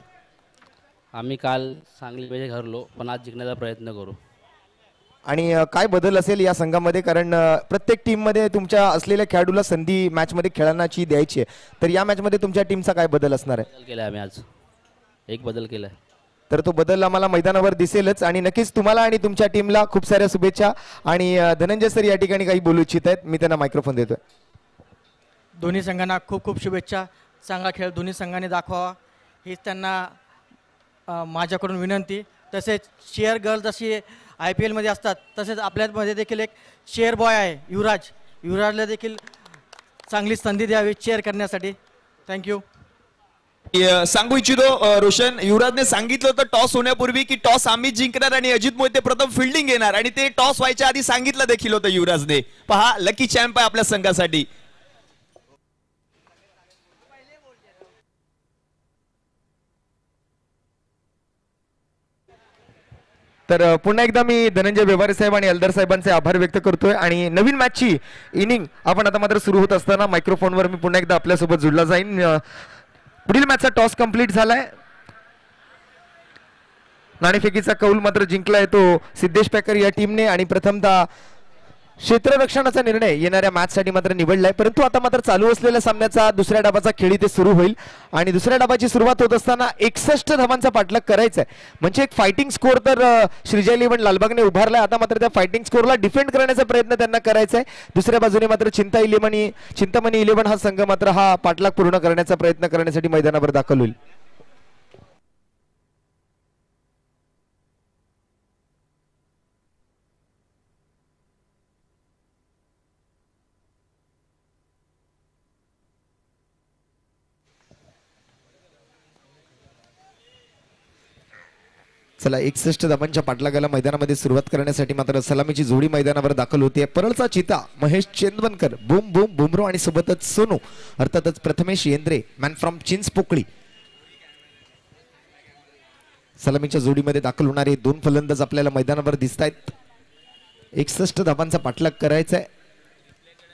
आम्ही काल चांगली मॅच हरलो पण आज जिंकण्याचा प्रयत्न करू. आणि काय बदल असेल या संघामध्ये कारण प्रत्येक टीममध्ये तुमच्या असलेल्या खेळाडूला संधी मॅचमध्ये खेळण्याची द्यायची आहे. तर या मॅचमध्ये तुमच्या टीमचा काय बदल असणार आहे? बदल केला आम्ही आज. एक बदल केला. तर तो बदल आम्हाला मैदानावर दिसेलच आणि नक्कीच तुम्हाला आणि तुमच्या टीमला खूप साऱ्या शुभेच्छा. आणि धनंजय सर या ठिकाणी काही बोलू इच्छित आहेत. मी त्यांना मायक्रोफोन देतोय. दोन्ही संघांना खूप खूप शुभेच्छा. चांगला खेळ दोन्ही संघांनी दाखवावा हीच त्यांना माझ्याकडून विनंती. तसेच चेअर गर्ल जशी IPL मध्ये असतात तसेच आपल्यामध्ये देखील एक चेअर बॉय आहे युवराज. युवराजला देखील चांगली संधी द्यावी चेअर करण्यासाठी. थँक्यू. सांगू इच्छितो रोशन, युवराजने सांगितलं होतं टॉस होण्यापूर्वी की टॉस आम्ही जिंकणार आणि अजित मोहिते प्रथम फिल्डिंग घेणार आणि ते टॉस व्हायच्या आधी सांगितलं देखील होतं युवराजने. पहा लकी चॅम्प आहे आपल्या संघासाठी. तर पुन्हा एकदा मी धनंजय व्यवहारे साहेब आणि एल्दर साहेबांचे आभार व्यक्त करतोय. आणि नवीन मॅचची इनिंग आपण आता मात्र सुरू होत असताना मायक्रोफोनवर मी पुन्हा एकदा आपल्यासोबत जुळला जाईन. पुढील मॅचचा टॉस कंप्लीट झालाय. नाणेफेकीचा कौल मात्र जिंकलाय तो सिद्धेश पेकर या टीमने आणि प्रथमतः क्षेत्ररक्षणाचा निर्णय येणाऱ्या मॅचसाठी मात्र निवडलाय. परंतु आता मात्र चालू असलेल्या सामन्याचा दुसऱ्या डावाचा खेळ इथे सुरू होईल आणि दुसऱ्या डावाची सुरुवात होत असताना 61 धावांचा पाठलाग करायचा आहे. म्हणजे एक फायटिंग स्कोर तर श्रीजय 11 लालबागने उभारलाय. आता मात्र त्या फायटिंग स्कोरला डिफेंड करण्याचा प्रयत्न त्यांना करायचा आहे. दुसऱ्या बाजूने मात्र चिंतामणी 11 हा संघ मात्र हा पाठलाग पूर्ण करण्याचा प्रयत्न करण्यासाठी मैदानावर दाखल होईल. चला 61 धावांच्या पाठलागाला मैदानामध्ये सुरुवात करण्यासाठी मात्र सलामीची जोडी मैदानावर दाखल होते. परळचा चिता महेश चेंदवनकर, बूम बूम बुमरो आणि सोबतच सोनू, अर्थातच प्रथमेश येंद्रे मॅन फ्रॉम चिंचपोकळी. सलामीच्या जोडीमध्ये दाखल होणारे दोन फलंदाज आपल्याला मैदानावर दिसत आहेत. 61 धावांचा पाठलाग करायचा आहे.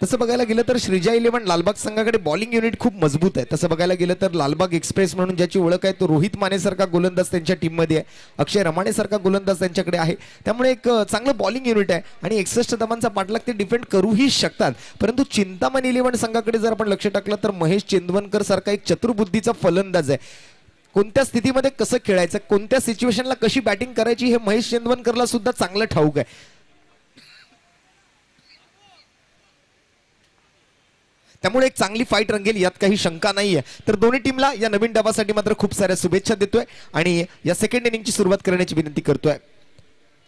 तसं बघायला गेलं तर श्रीजा 11 लालबाग संघाकडे बॉलिंग युनिट खूप मजबूत आहे. तसं बघायला गेलं तर लालबाग एक्सप्रेस म्हणून ज्याची ओळख आहे तो रोहित माने सारखा गोलंदाज त्यांच्या टीममध्ये आहे, अक्षय रमाणे सारखा गोलंदाज त्यांच्याकडे आहे. त्यामुळे एक चांगलं बॉलिंग युनिट आहे आणि 61 धावांचा पाठलाग ते डिफेंड करूही शकतात. परंतु चिंतामणी 11 संघाकडे जर आपण लक्ष टाकलं तर महेश चेंदवनकर सारखा एक चतुर्बुद्धीचा फलंदाज आहे. कोणत्या स्थितीमध्ये कसं खेळायचं, कोणत्या सिच्युएशनला कशी बॅटिंग करायची हे महेश चेंदवनकरला सुद्धा चांगलं ठाऊक आहे. त्यामुळे एक चांगली फाईट रंगेल यात काही शंका नाहीये. तर दोन्ही टीमला या नवीन डावासाठी मात्र खूप साऱ्या शुभेच्छा देतोय आणि या सेकंड इनिंगची सुरुवात करण्याची विनंती करतोय.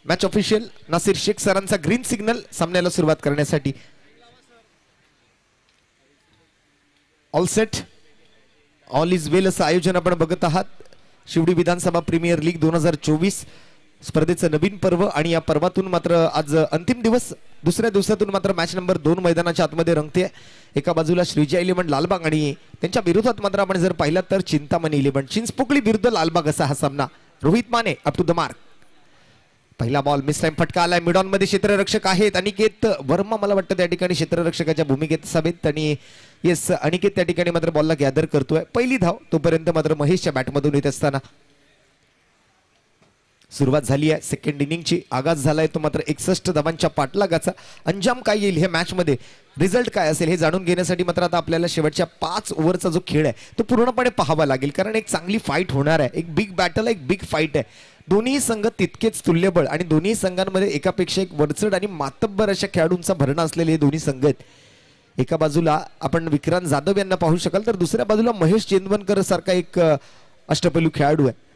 मॅच ऑफिशियल नासिर शेख सरांचा ग्रीन सिग्नल सामन्याला सुरुवात करण्यासाठी. ऑल सेट, ऑल इज वेल असं आयोजन आपण बघत आहात. शिवडी विधानसभा प्रीमियर लीग 2024 स्पर्धेचं नवीन पर्व आणि या पर्वातून मात्र आज अंतिम दिवस, दुसऱ्या दिवसातून मात्र मॅच नंबर 2 मैदानाच्या आतमध्ये रंगते. एका बाजूला श्रीजा 11 लालबाग आणि त्यांच्या विरोधात मात्र आपण जर पाहिला तर चिंतामणी 11 चिंचपोकळी विरुद्ध लालबाग असा हा सामना. Rohit Mane up to the mark. पहिला बॉल मिस टाइम फटका आलाय. मिडॉन मध्ये क्षेत्ररक्षक आहेत अनिकेत वर्मा, मला वाटतं त्या ठिकाणी क्षेत्ररक्षकाच्या भूमिकेत असावेत आणि येस अनिकेत त्या ठिकाणी मात्र बॉलला गॅदर करतोय. पहिली धाव तोपर्यंत मात्र महेशच्या बॅटमधून येत असताना सुरुवात झाली आहे सेकंड इनिंगची. आगाज झालाय तो मात्र 61 धावांच्या पाठलागाचा. अंजाम काय येईल हे मॅच मध्ये, रिझल्ट काय असेल हे जाणून घेण्यासाठी मात्र आता आपल्याला शेवटच्या 5 ओव्हरचा जो खेळ आहे तो पूर्णपणे पाहावा लागेल. कारण एक चांगली फाईट होणार आहे, एक बिग बॅटल, एक बिग फाईट आहे. दोन्ही संघ तितकेच तुल्यबळ आणि दोन्ही संघांमध्ये एकापेक्षा एक वरचढ आणि मातब्बर अशा खेळाडूंचा भरणा असलेले हे दोन्ही संघ आहेत. एका बाजूला आपण विक्रांत जाधव यांना पाहू शकाल तर दुसऱ्या बाजूला महेश चेंदवनकर सारखा एक अष्टपैलू खेळाडू आहे.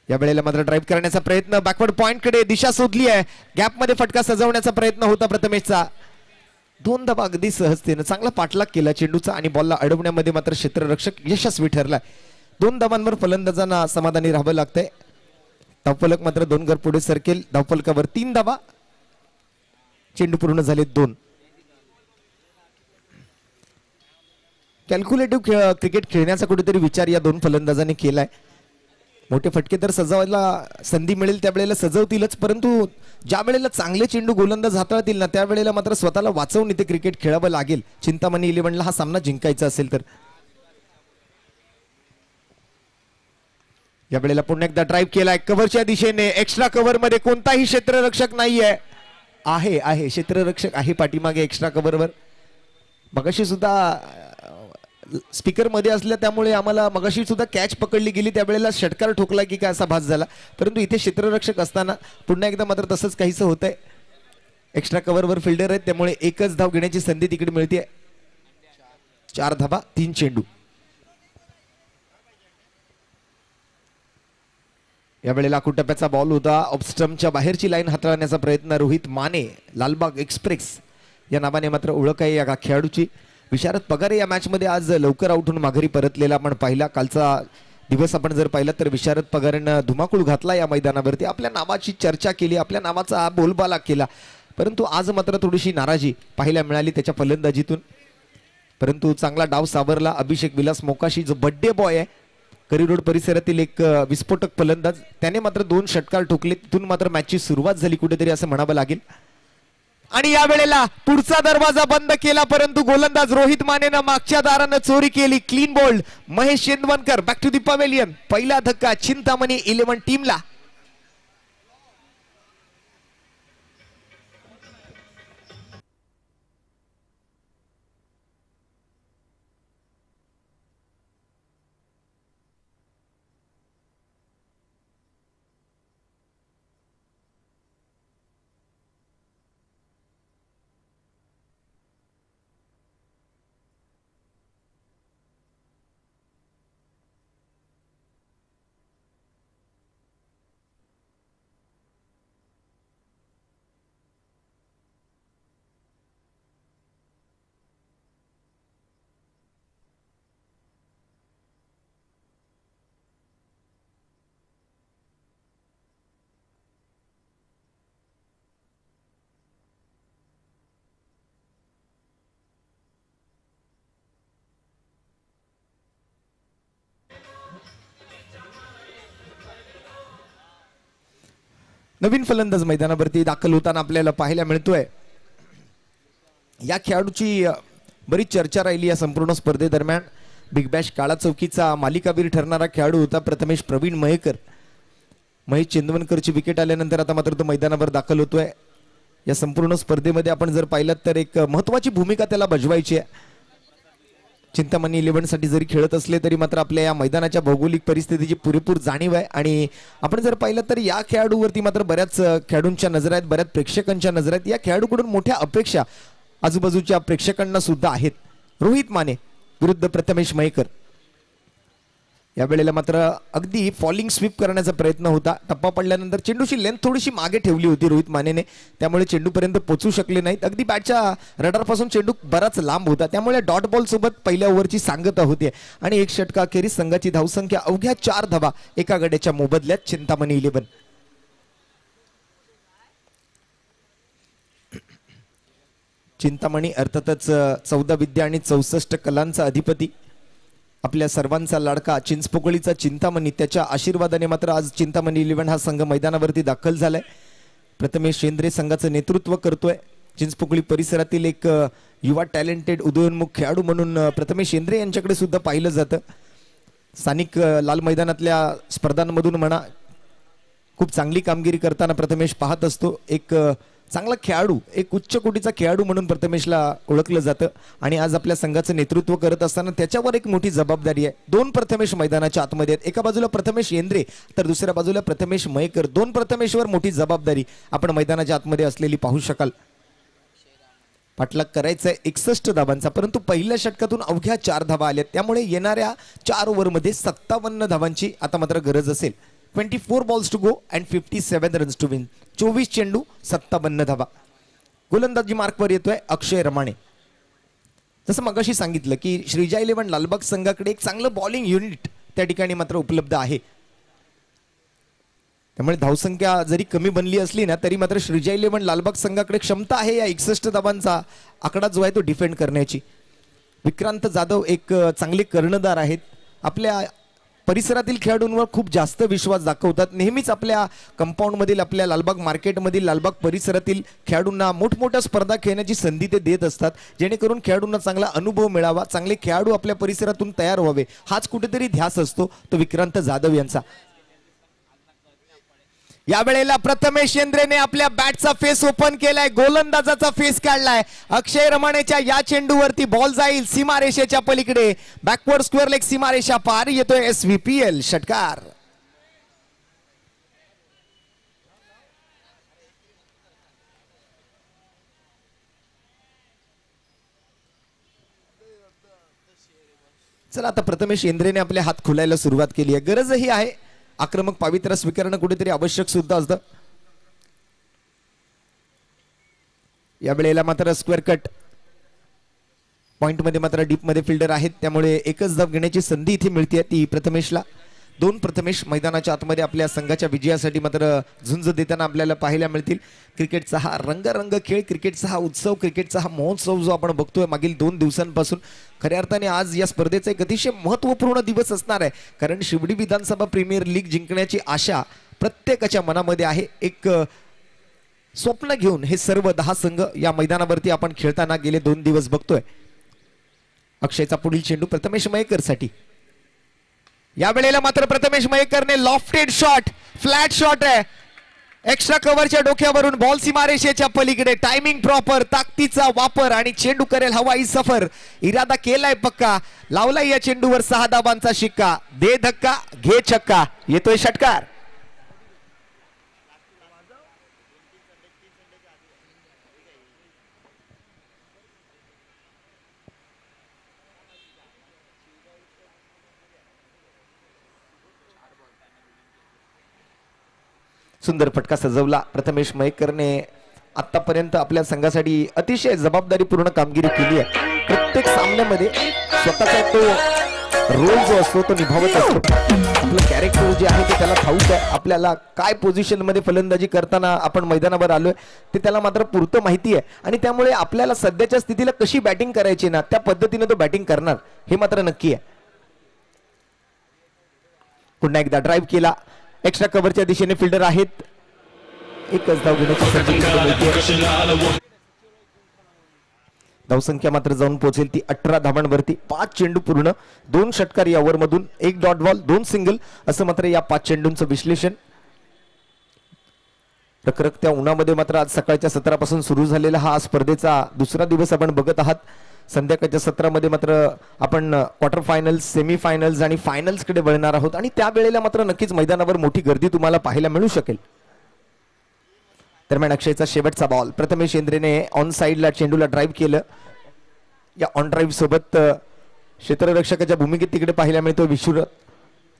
या वेळेला मात्र ड्राईव्ह करण्याचा प्रयत्न, बॅकवर्ड पॉइंट कडे दिशा शोधली आहे. गॅप मध्ये फटका सजवण्याचा प्रयत्न होता प्रथमेशचा. 2 धावा अगदी सहजतेनं चांगला पाठलाग केला चेंडूचा आणि बॉलला अडवण्यामध्ये मात्र क्षेत्ररक्षक यशस्वी ठरलाय. 2 धावांवर फलंदाजांना समाधानी राहावं लागतंय. धावफलक मात्र 2 गड पुढे सरकेल. धावफलकावर 3 धावा, चेंडू पूर्ण झाले 2. कॅल्क्युलेटिव्ह क्रिकेट खेळण्याचा कुठेतरी विचार या 2 फलंदाजांनी केलाय. मोठे फटके तर सजवायला संधी मिळेल त्यावेळेला सजवतीलच, परंतु ज्या वेळेला चांगले चेंडू गोलंदाज हाताळतील ना त्यावेळेला मात्र स्वतःला वाचवून इथे क्रिकेट खेळावं लागेल चिंतामणी 11ला हा सामना जिंकायचा असेल तर. या वेळेला पुन्हा एकदा ड्राईव्ह केलाय कव्हरच्या दिशेने. एक्स्ट्रा कव्हर मध्ये कोणताही क्षेत्ररक्षक नाहीये. आहे क्षेत्ररक्षक आहे पाठीमागे एक्स्ट्रा कव्हरवर. मगाशी सुद्धा स्पीकर मध्ये असल्या त्यामुळे आम्हाला मगाशी सुद्धा कॅच पकडली गेली त्यावेळेला षटकार ठोकला की काय असा भास झाला, परंतु इथे क्षेत्ररक्षक असताना पुन्हा एकदा मात्र तसंच काहीसं होतंय. एक्स्ट्रा कव्हरवर फिल्डर आहेत त्यामुळे एकच धाव घेण्याची संधी तिकडे मिळते. 4 धावा 3 चेंडू. या वेळेला कुटप्याचा बॉल होता. ऑफस्टम्पच्या बाहेरची लाईन हाताळण्याचा प्रयत्न. रोहित माने लालबाग एक्सप्रेस या नावाने मात्र ओळख आहे या खेळाडूची. विशारद पगारे या मॅच मध्ये आज लवकर आउट होऊन माघारी परतलेला आपण पाहिला. कालचा दिवस आपण जर पाहिला तर विशारद पगारेनं धुमाकूळ घातला या मैदानावरती. आपल्या नावाची चर्चा केली, आपल्या नावाचा बोलबाला केला, परंतु आज मात्र थोडीशी नाराजी पाहायला मिळाली त्याच्या फलंदाजीतून. परंतु चांगला डाव सावरला. अभिषेक विलास मोकाशी जो बड्डे बॉय आहे, करी रोड परिसरातील एक विस्फोटक फलंदाज, त्याने मात्र 2 षटकार ठोकले. तिथून मात्र मॅचची सुरुवात झाली कुठेतरी असं म्हणावं लागेल. आणि या वेळेला पुढचा दरवाजा बंद केला, परंतु गोलंदाज रोहित मानेनं मागच्या दारानं चोरी केली. Clean bowled Mahesh Chendavankar back to the pavilion. पहिला धक्का चिंतामणी 11 टीमला. नवीन फलंदाज मैदानावरती दाखल होताना आपल्याला पाहायला मिळतोय. या खेळाडूची बरीच चर्चा राहिली या संपूर्ण स्पर्धेदरम्यान. बिग बॅश काळा चौकीचा मालिकावीर ठरणारा खेळाडू होता प्रथमेश प्रवीण मयेकर. महेश चंदवनकरची विकेट आल्यानंतर आता मात्र तो मैदानावर दाखल होतोय. या संपूर्ण स्पर्धेमध्ये आपण जर पाहिलं तर एक महत्वाची भूमिका त्याला बजवायची आहे. चिंतामणी 11 साठी जरी खेळत असले तरी मात्र आपल्या या मैदानाच्या भौगोलिक परिस्थितीची पुरेपूर जाणीव आहे. आणि आपण जर पाहिलं तर या खेळाडूवरती मात्र बऱ्याच खेळाडूंच्या नजर आहेत, बऱ्याच प्रेक्षकांच्या नजर आहेत. या खेळाडूकडून मोठ्या अपेक्षा आजूबाजूच्या प्रेक्षकांना सुद्धा आहेत. रोहित माने विरुद्ध प्रथमेश मयेकर. या वेळेला मात्र अगदी फॉलिंग स्वीप करण्याचा प्रयत्न होता. टप्पा पडल्यानंतर चेंडूची लेंथ थोडीशी मागे ठेवली होती रोहित मानेने, त्यामुळे चेंडूपर्यंत पोहोचू शकले नाहीत. अगदी बॅटच्या रडारपासून चेंडू बराच लांब होता, त्यामुळे डॉट बॉल सोबत पहिल्या ओव्हरची सांगता होती. आणि एक षटका अखेरीस संघाची धावसंख्या अवघ्या 4 धावा एका गड्याच्या मोबदल्यात चिंतामणी 11. चिंतामणी अर्थातच 14 विद्या आणि 64 कलांचा अधिपती, आपल्या सर्वांचा लाडका चिंचपोकळीचा चिंतामणी. त्याच्या आशीर्वादाने मात्र आज चिंतामणी 11 हा संघ मैदानावरती दाखल झालाय. प्रथमेश शेंद्रे संघाचं नेतृत्व करतोय. चिंचपोकळी परिसरातील एक युवा टॅलेंटेड उदयोन्मुख खेळाडू म्हणून प्रथमेश शेंद्रे यांच्याकडे सुद्धा पाहिलं जातं. स्थानिक लाल मैदानातल्या स्पर्धांमधून म्हणा खूप चांगली कामगिरी करताना प्रथमेश पाहत असतो. एक चांगला खेळाडू, एक उच्च कोटीचा खेळाडू म्हणून प्रथमेशला ओळखलं जातं. आणि आज आपल्या संघाचं नेतृत्व करत असताना त्याच्यावर एक मोठी जबाबदारी आहे. 2 प्रथमेश मैदानाच्या आतमध्ये आहेत. एका बाजूला प्रथमेश येंद्रे तर दुसऱ्या बाजूला प्रथमेश मयेकर. 2 प्रथमेशवर मोठी जबाबदारी आपण मैदानाच्या आतमध्ये असलेली पाहू शकाल. पाठलाग करायचा 61 धावांचा, परंतु पहिल्या षटकातून अवघ्या 4 धावा आल्या, त्यामुळे येणाऱ्या 4 ओव्हरमध्ये 57 धावांची आता मात्र गरज असेल. 24 balls to go and 57 runs to win. 24 चेंडू 57 धावा. गोलंदाजी मार्कवर येतोय अक्षय रमाणे. जसं मगाशी सांगितलं की श्रीजा 11 लालबाग संघाकडे एक चांगलं बॉलिंग युनिट त्या ठिकाणी मात्र उपलब्ध आहे. त्यामुळे धावसंख्या जरी कमी बनली असली ना तरी मात्र श्रीजा 11 लालबाग संघाकडे क्षमता आहे या 61 धावांचा आकडा जो आहे तो डिफेंड करण्याची. विक्रांत जाधव एक चांगले कर्णधार आहेत. आपल्या परिसरातील खेळाडूंवर खूप जास्त विश्वास दाखवतात. नेहमीच आपल्या कंपाऊंडमधील, आपल्या लालबाग मार्केटमधील, लालबाग परिसरातील खेळाडूंना मोठमोठ्या स्पर्धा खेळण्याची संधी ते देत असतात, जेणेकरून खेळाडूंना चांगला अनुभव मिळावा, चांगले खेळाडू आपल्या परिसरातून तयार व्हावे. हाच कुठेतरी ध्यास असतो तो विक्रांत जाधव यांचा. या वेळेला प्रथमेश शेंद्रेने आपल्या बॅटचा फेस ओपन केलाय, गोलंदाजाचा फेस काढलाय. अक्षय रमाणेच्या या चेंडूवरती बॉल जाईल सीमारेषेच्या पलीकडे. बॅकवर्ड स्क्वेअर लेग सीमारेषा पार. येतोय SVPL षटकार. चला आता प्रथमेश शेंद्रेने आपले हात खुलायला सुरुवात केली आहे. गरजही आहे. आक्रमक पावित्र्य स्वीकारणं कुठेतरी आवश्यक सुद्धा असतं. या वेळेला मात्र स्क्वेअर कट पॉइंट मध्ये मात्र डीप मध्ये फिल्डर आहेत, त्यामुळे एकच धाव घेण्याची संधी इथे मिळते ती प्रथमेशला. 2 प्रथमेश मैदानाच्या आतमध्ये आपल्या संघाच्या विजयासाठी मात्र झुंज देताना आपल्याला पाहायला मिळतील. क्रिकेटचा हा रंग खेळ, क्रिकेटचा हा उत्सव, क्रिकेटचा हा महोत्सव जो आपण बघतोय मागील 2 दिवसांपासून, खऱ्या अर्थाने आज या स्पर्धेचा एक अतिशय महत्त्वपूर्ण दिवस असणार आहे. कारण शिवडी विधानसभा प्रीमियर लीग जिंकण्याची आशा प्रत्येकाच्या मनामध्ये आहे. एक स्वप्न घेऊन हे सर्व 10 संघ या मैदानावरती आपण खेळताना गेले 2 दिवस बघतोय. अक्षयचा पुढील चेंडू प्रथमेश मयेकर साठी. या वेळेला मात्र प्रथमेश मयेकरने लॉफ्टेड शॉट, फ्लॅट शॉट आहे, एक्स्ट्रा कव्हरच्या डोक्यावरून बॉल सीमारेषेच्या पलीकडे. टायमिंग प्रॉपर, ताकदीचा वापर आणि चेंडू करेल हवाई सफर. इरादा केलाय पक्का, लावलाय या चेंडूवर 6 धाबांचा शिक्का. दे धक्का घे छक्का. येतोय षटकार. सुंदर फटका सजवला प्रथमेश मयेकरने. आतापर्यंत आपल्या संघासाठी अतिशय जबाबदारीपूर्ण कामगिरी केली आहे. प्रत्येक सामन्यामध्ये स्वतःचा तो रोल जो असतो तो निभावत असतो. आपलं कॅरेक्टर जे आहे ते त्याला ठाऊक आहे. आपल्याला काय पोझिशन मध्ये फलंदाजी करताना आपण मैदानावर आलोय ते त्याला मात्र पुरतं माहिती आहे. आणि त्यामुळे आपल्याला सध्याच्या स्थितीला कशी बॅटिंग करायची ना त्या पद्धतीने तो बॅटिंग करणार हे मात्र नक्की आहे. पुन्हा एकदा ड्राईव्ह केला. एक्स्ट्रा कव्हरच्या दिशेने फिल्डर आहेत. एकच धाव घेण्याची संधी मिळते. धावसंख्या मात्र जाऊन पोहोचेल ती 18 धावांवरती. 5 चेंडू पूर्ण, 2 षटकार या ओव्हरमधून, 1 डॉट बॉल, 2 सिंगल असं मात्र या 5 चेंडूंचं विश्लेषण. रखरखत्या उन्हामध्ये मात्र आज सकाळच्या सत्रापासून सुरू झालेला हा स्पर्धेचा दुसरा दिवस आपण बघत आहात. संध्याकाळच्या सत्रामध्ये मात्र आपण क्वार्टर फायनल्स, सेमी फायनल्स आणि फायनल्स कडे वळणार आहोत आणि त्यावेळेला मात्र नक्कीच मैदानावर मोठी गर्दी तुम्हाला पाहायला मिळू शकेल. दरम्यान अक्षयचा शेवटचा बॉल. प्रथमेश इंद्रेने ऑन साइडला चेंडूला ड्राईव्ह केलं. या ऑन ड्राईव्ह सोबत क्षेत्ररक्षकाच्या भूमिकेत तिकडे पाहायला मिळतो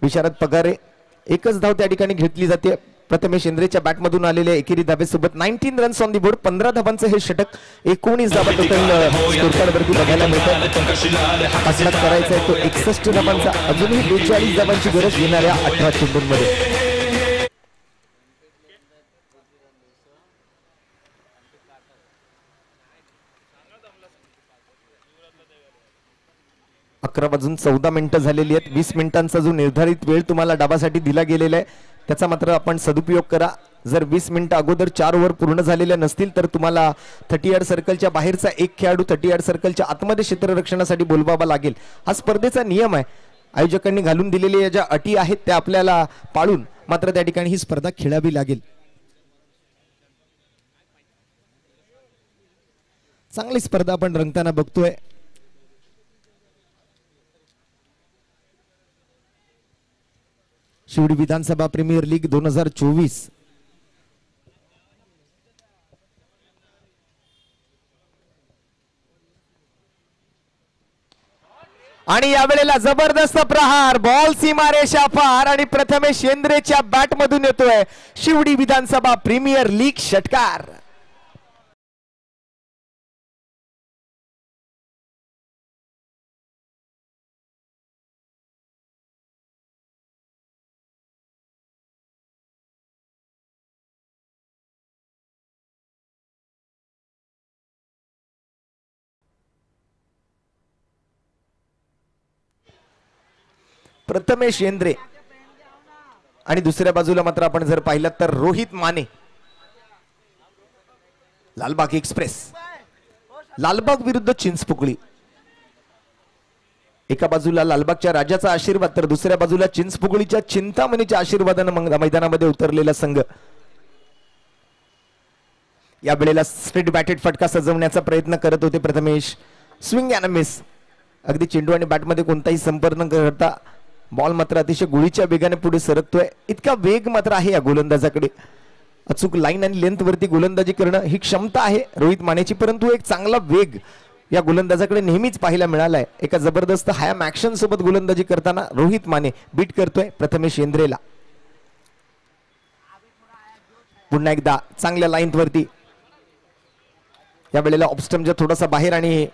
विशारद पगारे. एकच धाव त्या ठिकाणी घेतली जाते. प्रथमेश इंद्रेच्या बॅटमधून आलेल्या एकेरी धावेसोबत 19 रन्स ऑन दी बोर्ड. 15 धावांचं हे षटक, 19 धावा टोटल स्कोरकार्डवरती बघायला मिळतात. हासलात करायचा आहे तो 61 धावांचा. अजूनही 42 धावांची गरज येणाऱ्या 18 चेंडूंमध्ये. 11:14 झालेली आहेत. 20 मिनिटांचा जो निर्धारित वेळ तुम्हाला डावासाठी दिला गेलेला आहे त्याचा मात्र आपण सदुपयोग करा. जर 20 मिनिटं अगोदर 4 ओव्हर पूर्ण झालेल्या नसतील तर तुम्हाला 30 यार्ड सर्कलच्या बाहेरचा एक खेळाडू 30 यार्ड सर्कलच्या आतमध्ये क्षेत्ररक्षणासाठी बोलवावा लागेल. हा स्पर्धेचा नियम आहे. आयोजकांनी घालून दिलेल्या ज्या अटी आहेत त्या आपल्याला पाळून मात्र त्या ठिकाणी ही स्पर्धा खेळावी लागेल. चांगली स्पर्धा आपण रंगताना बघतोय. शिवडी विधानसभा प्रीमियर लीग 2024. आणि यावेळेला जबरदस्त प्रहार, बॉल सीमारेषा पार आणि प्रथमेश शेंद्रेच्या बॅट मधून येतोय शिवडी विधानसभा प्रीमियर लीग षटकार. प्रथमेश शेंद्रे आणि दुसऱ्या बाजूला मात्र आपण जर पाहिलं तर रोहित माने. लालबाग एक्सप्रेस, लालबाग विरुद्ध चिंचपोकळी. एका बाजूला लालबागच्या राजाचा आशीर्वाद तर दुसऱ्या बाजूला चिंचपोकळीच्या चिंतामणीच्या आशीर्वादाने मैदानामध्ये उतरलेला संघ. या वेळेला स्ट्रेट बॅटेड फटका सजवण्याचा प्रयत्न करत होते प्रथमेश. Swing and miss. अगदी चेंडू आणि बॅटमध्ये कोणताही संपर्क न करता बॉल मात्र अतिशय गुळीच्या वेगाने पुढे सरकतोय. इतका वेग मात्र आहे या गोलंदाजाकडे. अचूक लाईन आणि लेंथ वरती गोलंदाजी करणं ही क्षमता आहे रोहित मानेची, परंतु एक चांगला वेग या गोलंदाजाकडे नेहमीच पाहायला मिळालाय. एका जबरदस्त हायम ऍक्शन सोबत गोलंदाजी करताना रोहित माने बीट करतोय प्रथमेश शेंद्रेला. पुन्हा एकदा चांगल्या लाईन वरती. या वेळेला ऑफस्टम्पच्या थोडासा बाहेर आणि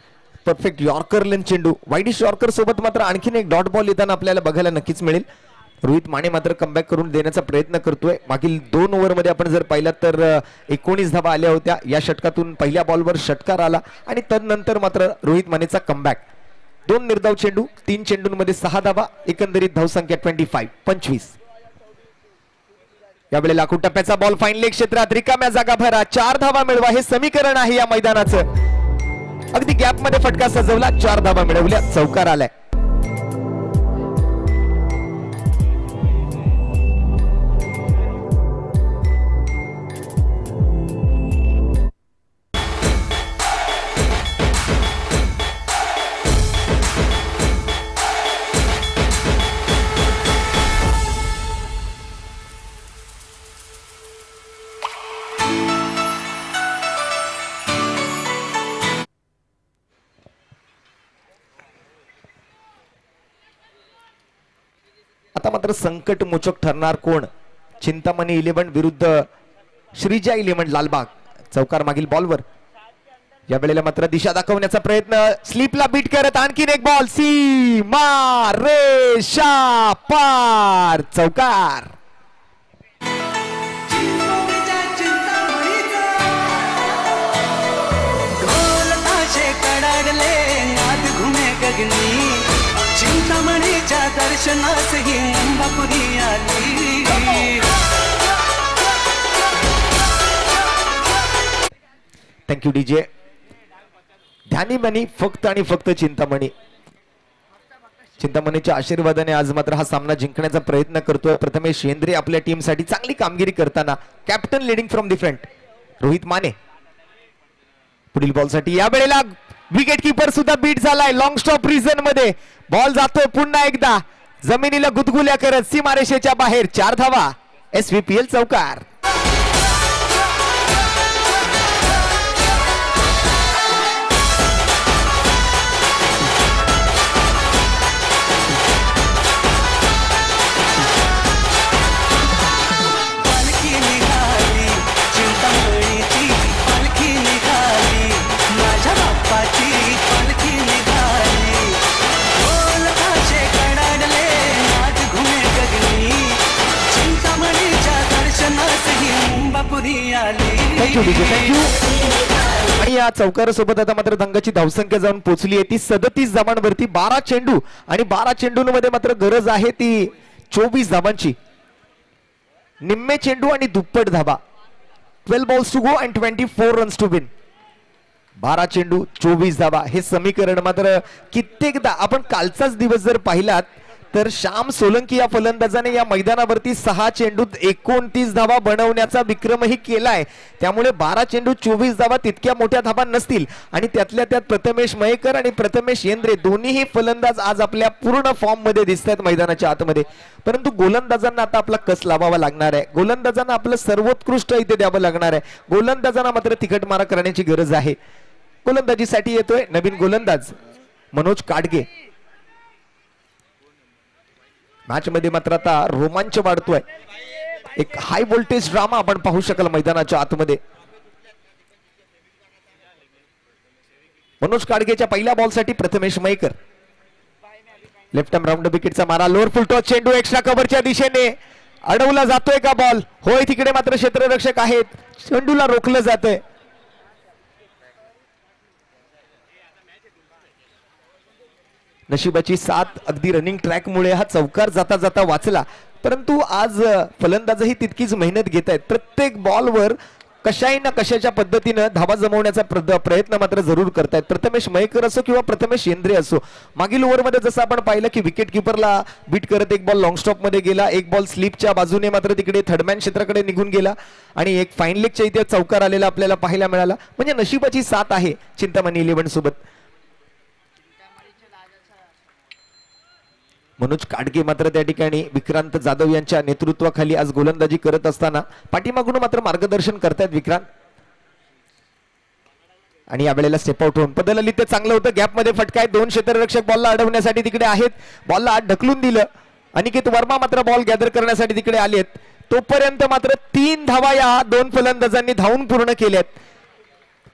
परफेक्ट यॉर्कर लेन चेंडू. वाईडिश यॉर्कर सोबत मात्र आणखीन एक डॉट बॉल येताना आपल्याला बघायला नक्कीच मिळेल. रोहित माने मात्र कमबॅक करून देण्याचा प्रयत्न करतोय. मागील 2 ओव्हरमध्ये आपण जर पाहिलं तर 19 धावा आल्या होत्या. या षटकातून पहिल्या बॉलवर षटकार आला आणि तदनंतर मात्र रोहित मानेचा कमबॅक. 2 निर्धाव चेंडू, 3 चेंडूंमध्ये 6 धावा, एकंदरीत धावसंख्या 25. यावेळेला लाखू टप्प्याचा बॉल फाईन लेग क्षेत्रात, रिकाम्या जागा भरा, 4 धावा मिळवा हे समीकरण आहे या मैदानाचं. अगदी गॅप मध्ये फटका सजवला, 4 धावा मिळवल्या, चौकार आलाय. आता मात्र संकट मोचक ठरणार कोण? चिंतामणी 11 विरुद्ध श्रीजा 11 लालबाग. चौकार मागील बॉलवर. या वेळेला मात्र दिशा दाखवण्याचा प्रयत्न, स्लीपला बीट करत आणखीन एक बॉल, सीमा रेषा पार, चौकार. चिंतामणीच्या दर्शनास ही अंबापुरी आली. Thank you DJ. ध्यानी बनी फक्त आणि फक्त चिंतामणी. चिंतामणीच्या आशीर्वादाने आज मात्र हा सामना जिंकण्याचा प्रयत्न करतोय प्रथमेश शेंद्रे. आपल्या टीमसाठी चांगली कामगिरी करताना captain leading from the front Rohit Mane. पुढील बॉलसाठी या वेळेला विकेट किपर सुद्धा बीट झालाय. लॉंग स्टॉप रिझन मध्ये बॉल जातोय पुन्हा एकदा जमिनीला गुदगुल्या करत सीमारेषेच्या बाहेर. 4 धावा. SVPL चौकार. आणि या चौकारासोबत आता मात्र दंगाची धावसंख्या जाऊन पोहोचली आहे ती 37 धावांवरती. 12 चेंडू आणि 12 चेंडूंमध्ये मात्र गरज आहे ती 24 धावांची. निम्मे चेंडू आणि दुप्पट धावा. 12 balls to go and 24 runs to win. 12 चेंडू 24 धावा हे समीकरण मात्र कित्येकदा आपण कालचाच दिवस जर पाहिलात तर श्याम सोलंकी या फलंदाजाने या मैदानावरती 6 चेंडूत 29 धावा बनवण्याचा विक्रमही केलाय. त्यामुळे 12 चेंडू 24 धावा तितक्या मोठ्या धावा नसतील. आणि त्यातल्या त्यात प्रथमेश मयेकर आणि प्रथमेश शेंद्रे दोन्हीही फलंदाज आज आपल्या पूर्ण फॉर्म मध्ये दिसत आहेत मैदानाच्या आतमध्ये. परंतु गोलंदाजांना आता आपला कस लावावा लागणार आहे. गोलंदाजांना आपलं सर्वोत्कृष्ट इथे द्यावं लागणार आहे. गोलंदाजांना मात्र तिखट मारा करण्याची गरज आहे. गोलंदाजीसाठी येतोय नवीन गोलंदाज मनोज काडगे. मॅच मध्ये मात्र आता रोमांच वाढतोय. एक हाय व्होल्टेज ड्रामा आपण पाहू शकाल मैदानाच्या आतमध्ये. मनोज काडगेच्या पहिल्या बॉलसाठी Prathamesh Mayekar. Left arm round विकेटचा मारा. लोअर फुल टॉस चेंडू एक्स्ट्रा कव्हरच्या दिशेने अडवला जातोय का बॉल? होय, तिकडे मात्र क्षेत्ररक्षक आहेत. चेंडूला रोखलं जातंय. नशिबाची साथ अगदी रनिंग ट्रॅक मुळे हा चौकार जाता जाता वाचला. परंतु आज फलंदाजही तितकीच मेहनत घेत आहेत. प्रत्येक बॉलवर कशाही ना कशाच्या पद्धतीनं धावा जमवण्याचा प्रयत्न मात्र जरूर करतायत. प्रथमेश मयेकर असो किंवा प्रथमेश शेंद्रे असो. मागील ओव्हरमध्ये जसं आपण पाहिलं की विकेट किपरला बीट करत एक बॉल लॉंग स्टॉप मध्ये गेला. एक बॉल स्लिपच्या बाजूने मात्र तिकडे थर्डमॅन क्षेत्राकडे निघून गेला आणि एक फाईन लेगच्या इथे चौकार आलेला आपल्याला पाहायला मिळाला. म्हणजे नशिबाची साथ आहे चिंतामणी 11 सोबत. मनोज काडगे मात्र त्या ठिकाणी विक्रांत जाधव यांच्या नेतृत्वाखाली आज गोलंदाजी करत असताना पाठीमागून मात्र मार्गदर्शन करतायत विक्रांत. आणि यावेळेला स्टेप आउट होऊन पदल ललित चांगलं होतं. गॅप मध्ये फटकाय. 2 क्षेत्ररक्षक बॉलला अडवण्यासाठी तिकडे आहेत. बॉलला आत ढकलून दिलं. अनिकेत वर्मा मात्र बॉल गॅदर करण्यासाठी तिकडे आलेत. तोपर्यंत मात्र 3 धावा या 2 फलंदाजांनी धावून पूर्ण केल्यात.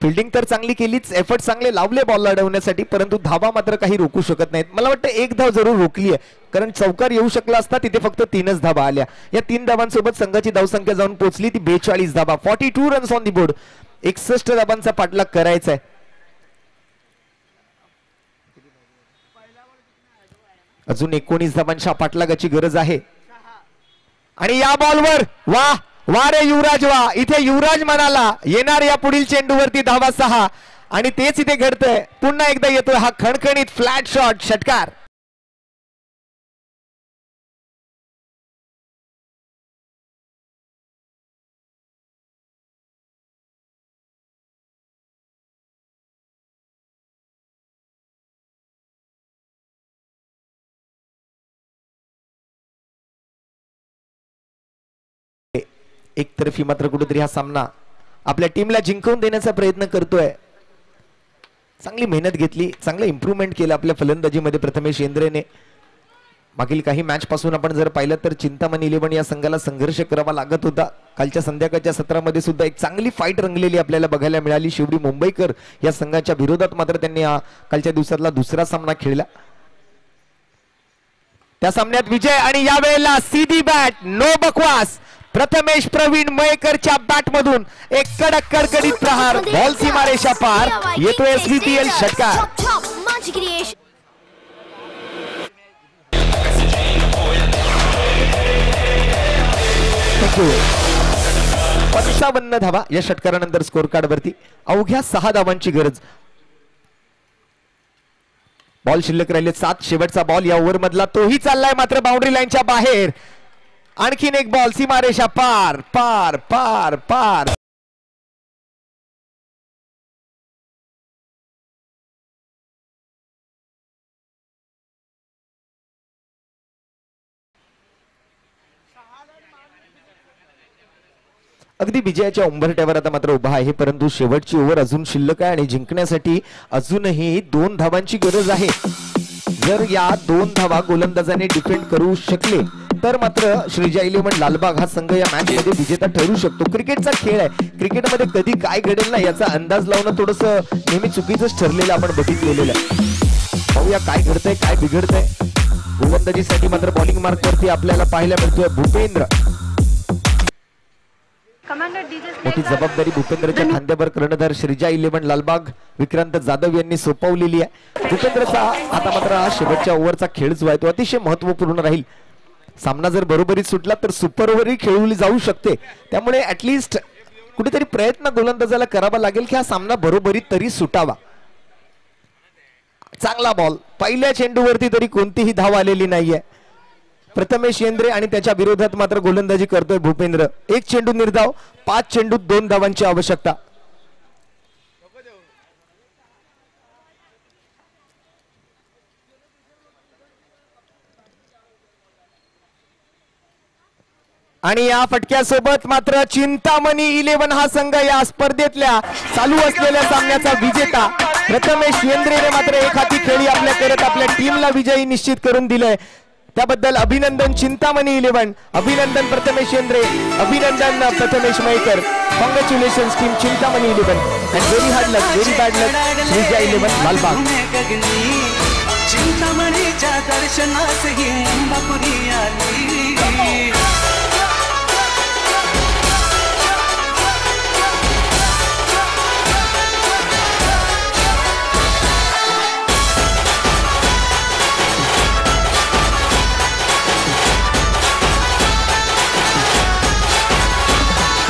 फिल्डिंग तर चांगली केलीच. एफर्ट चांगले लावले बॉल अडवण्यासाठी. परंतु धावा मात्र काही रोखू शकत नाहीत. मला वाटतं 1 धाव जरूर रोखली आहे. कारण चौकार येऊ शकला असता. तिथे फक्त 3च धावा आल्या. या 3 धावांसोबत संघाची धावसंख्या जाऊन पोहोचली ती 42 धावा. 42 रन्स ऑन दी बोर्ड. 61 धावांचा पाठलाग करायचा आहे. अजून 19 धावांच्या पाठलागाची गरज आहे. आणि या बॉलवर वा वा रे युवराज वा. इथे युवराज म्हणाला येणार या पुढील चेंडूवरती धावा 6 आणि तेच इथे घडतंय. पुन्हा एकदा येतोय हा खणखणीत फ्लॅट शॉट षटकार. एकतर्फी मात्र कुठेतरी हा सामना आपल्या टीमला जिंकवून देण्याचा प्रयत्न करतोय. चांगली मेहनत घेतली. चांगलं इम्प्रूव्हमेंट केलं आपल्या फलंदाजीमध्ये प्रथमेश शेंद्रेने. मागील काही मॅच पासून आपण जर पाहिलं तर चिंतामणी 11 या संघाला संघर्ष करावा लागत होता. कालच्या संध्याकाळच्या सत्रामध्ये सुद्धा एक चांगली फाईट रंगलेली आपल्याला बघायला मिळाली. शिवडी मुंबईकर या संघाच्या विरोधात मात्र त्यांनी कालच्या दिवसातला दुसरा सामना खेळला. त्या सामन्यात विजय. आणि यावेळेला सीधी बॅट नो बकवास. प्रथमेश प्रवीण मयेकरच्या बॅट मधून एक कडक कडकडीत प्रहार. बॉल सीमारेषा पार. येतोय SVPL षटकार. 55 धावा या षटकारानंतर स्कोर कार्ड वरती. अवघ्या 6 धावांची गरज. बॉल शिल्लक राहिले 7. शेवटचा बॉल या ओव्हर मधला, तोही चाललाय मात्र बाउंड्री लाईनच्या बाहेर. आणखीन एक बॉल सीमारेषा पार पार पार पार. अगदी विजयाच्या उंबरठ्यावर आता मात्र उभा आहे, परंतु शेवटची ओव्हर अजून शिल्लक आहे आणि जिंकण्यासाठी अजूनही 2 धावांची गरज आहे. जर या 2 धावा गोलंदाजाने डिफेंड करू शकले तर मात्र श्रीजा इलेव्हन लालबाग हा संघ या मॅच मध्ये विजेता ठरू शकतो. क्रिकेटचा खेळ आहे, क्रिकेटमध्ये कधी काय घडेल ना याचा अंदाज लावणं थोडस नेहमी चुकीचंच ठरलेलं आपण बघितलेलं आहे. पाहूया काय घडतंय काय बिघडतंय. गोलंदाजीसाठी मात्र बॉलिंग मार्क वरती आपल्याला पाहायला मिळतोय भूपेंद्र. मोठी जबाबदारी भूपेंद्रच्या खांद्यावर कर्णधार श्रीजा इलेव्हन लालबाग विक्रांत जाधव यांनी सोपवलेली आहे. भूपेंद्रचा आता मात्र हा शेवटच्या ओव्हरचा खेळ जो आहे तो अतिशय महत्वपूर्ण राहील. सामना जर बरोबरीत सुटला तर सुपर ओव्हरही खेळवली जाऊ शकते. त्यामुळे ऍटलिस्ट कुठेतरी प्रयत्न गोलंदाजाला करावा लागेल की हा सामना बरोबरीत तरी सुटावा. चांगला बॉल, पहिल्या चेंडूवरती तरी कोणतीही धाव आलेली नाहीये. प्रथमेश येंद्रे आणि त्याच्या विरोधात मात्र गोलंदाजी करतोय भूपेंद्र. 1 चेंडू निर्धाव, 5 चेंडूत 2 धावांची आवश्यकता. आणि या फटक्यासोबत मात्र चिंतामणी इलेव्हन हा संघ या स्पर्धेतल्या चालू असलेल्या सामन्याचा विजेता. प्रथमेश येंद्रेने मात्र एक हाती खेळी आपल्या करत आपल्या टीमला विजयी निश्चित करून दिलंय. त्याबद्दल अभिनंदन चिंतामणी इलेव्हन, अभिनंदन प्रथमेश येंद्रे, अभिनंदन Prathamesh Mayekar. Congratulations team Chintamani eleven and very hard luck, very bad luck Shreeja eleven Lalbaug. चिंतामणीच्या दर्शनास ही बापुरी आली.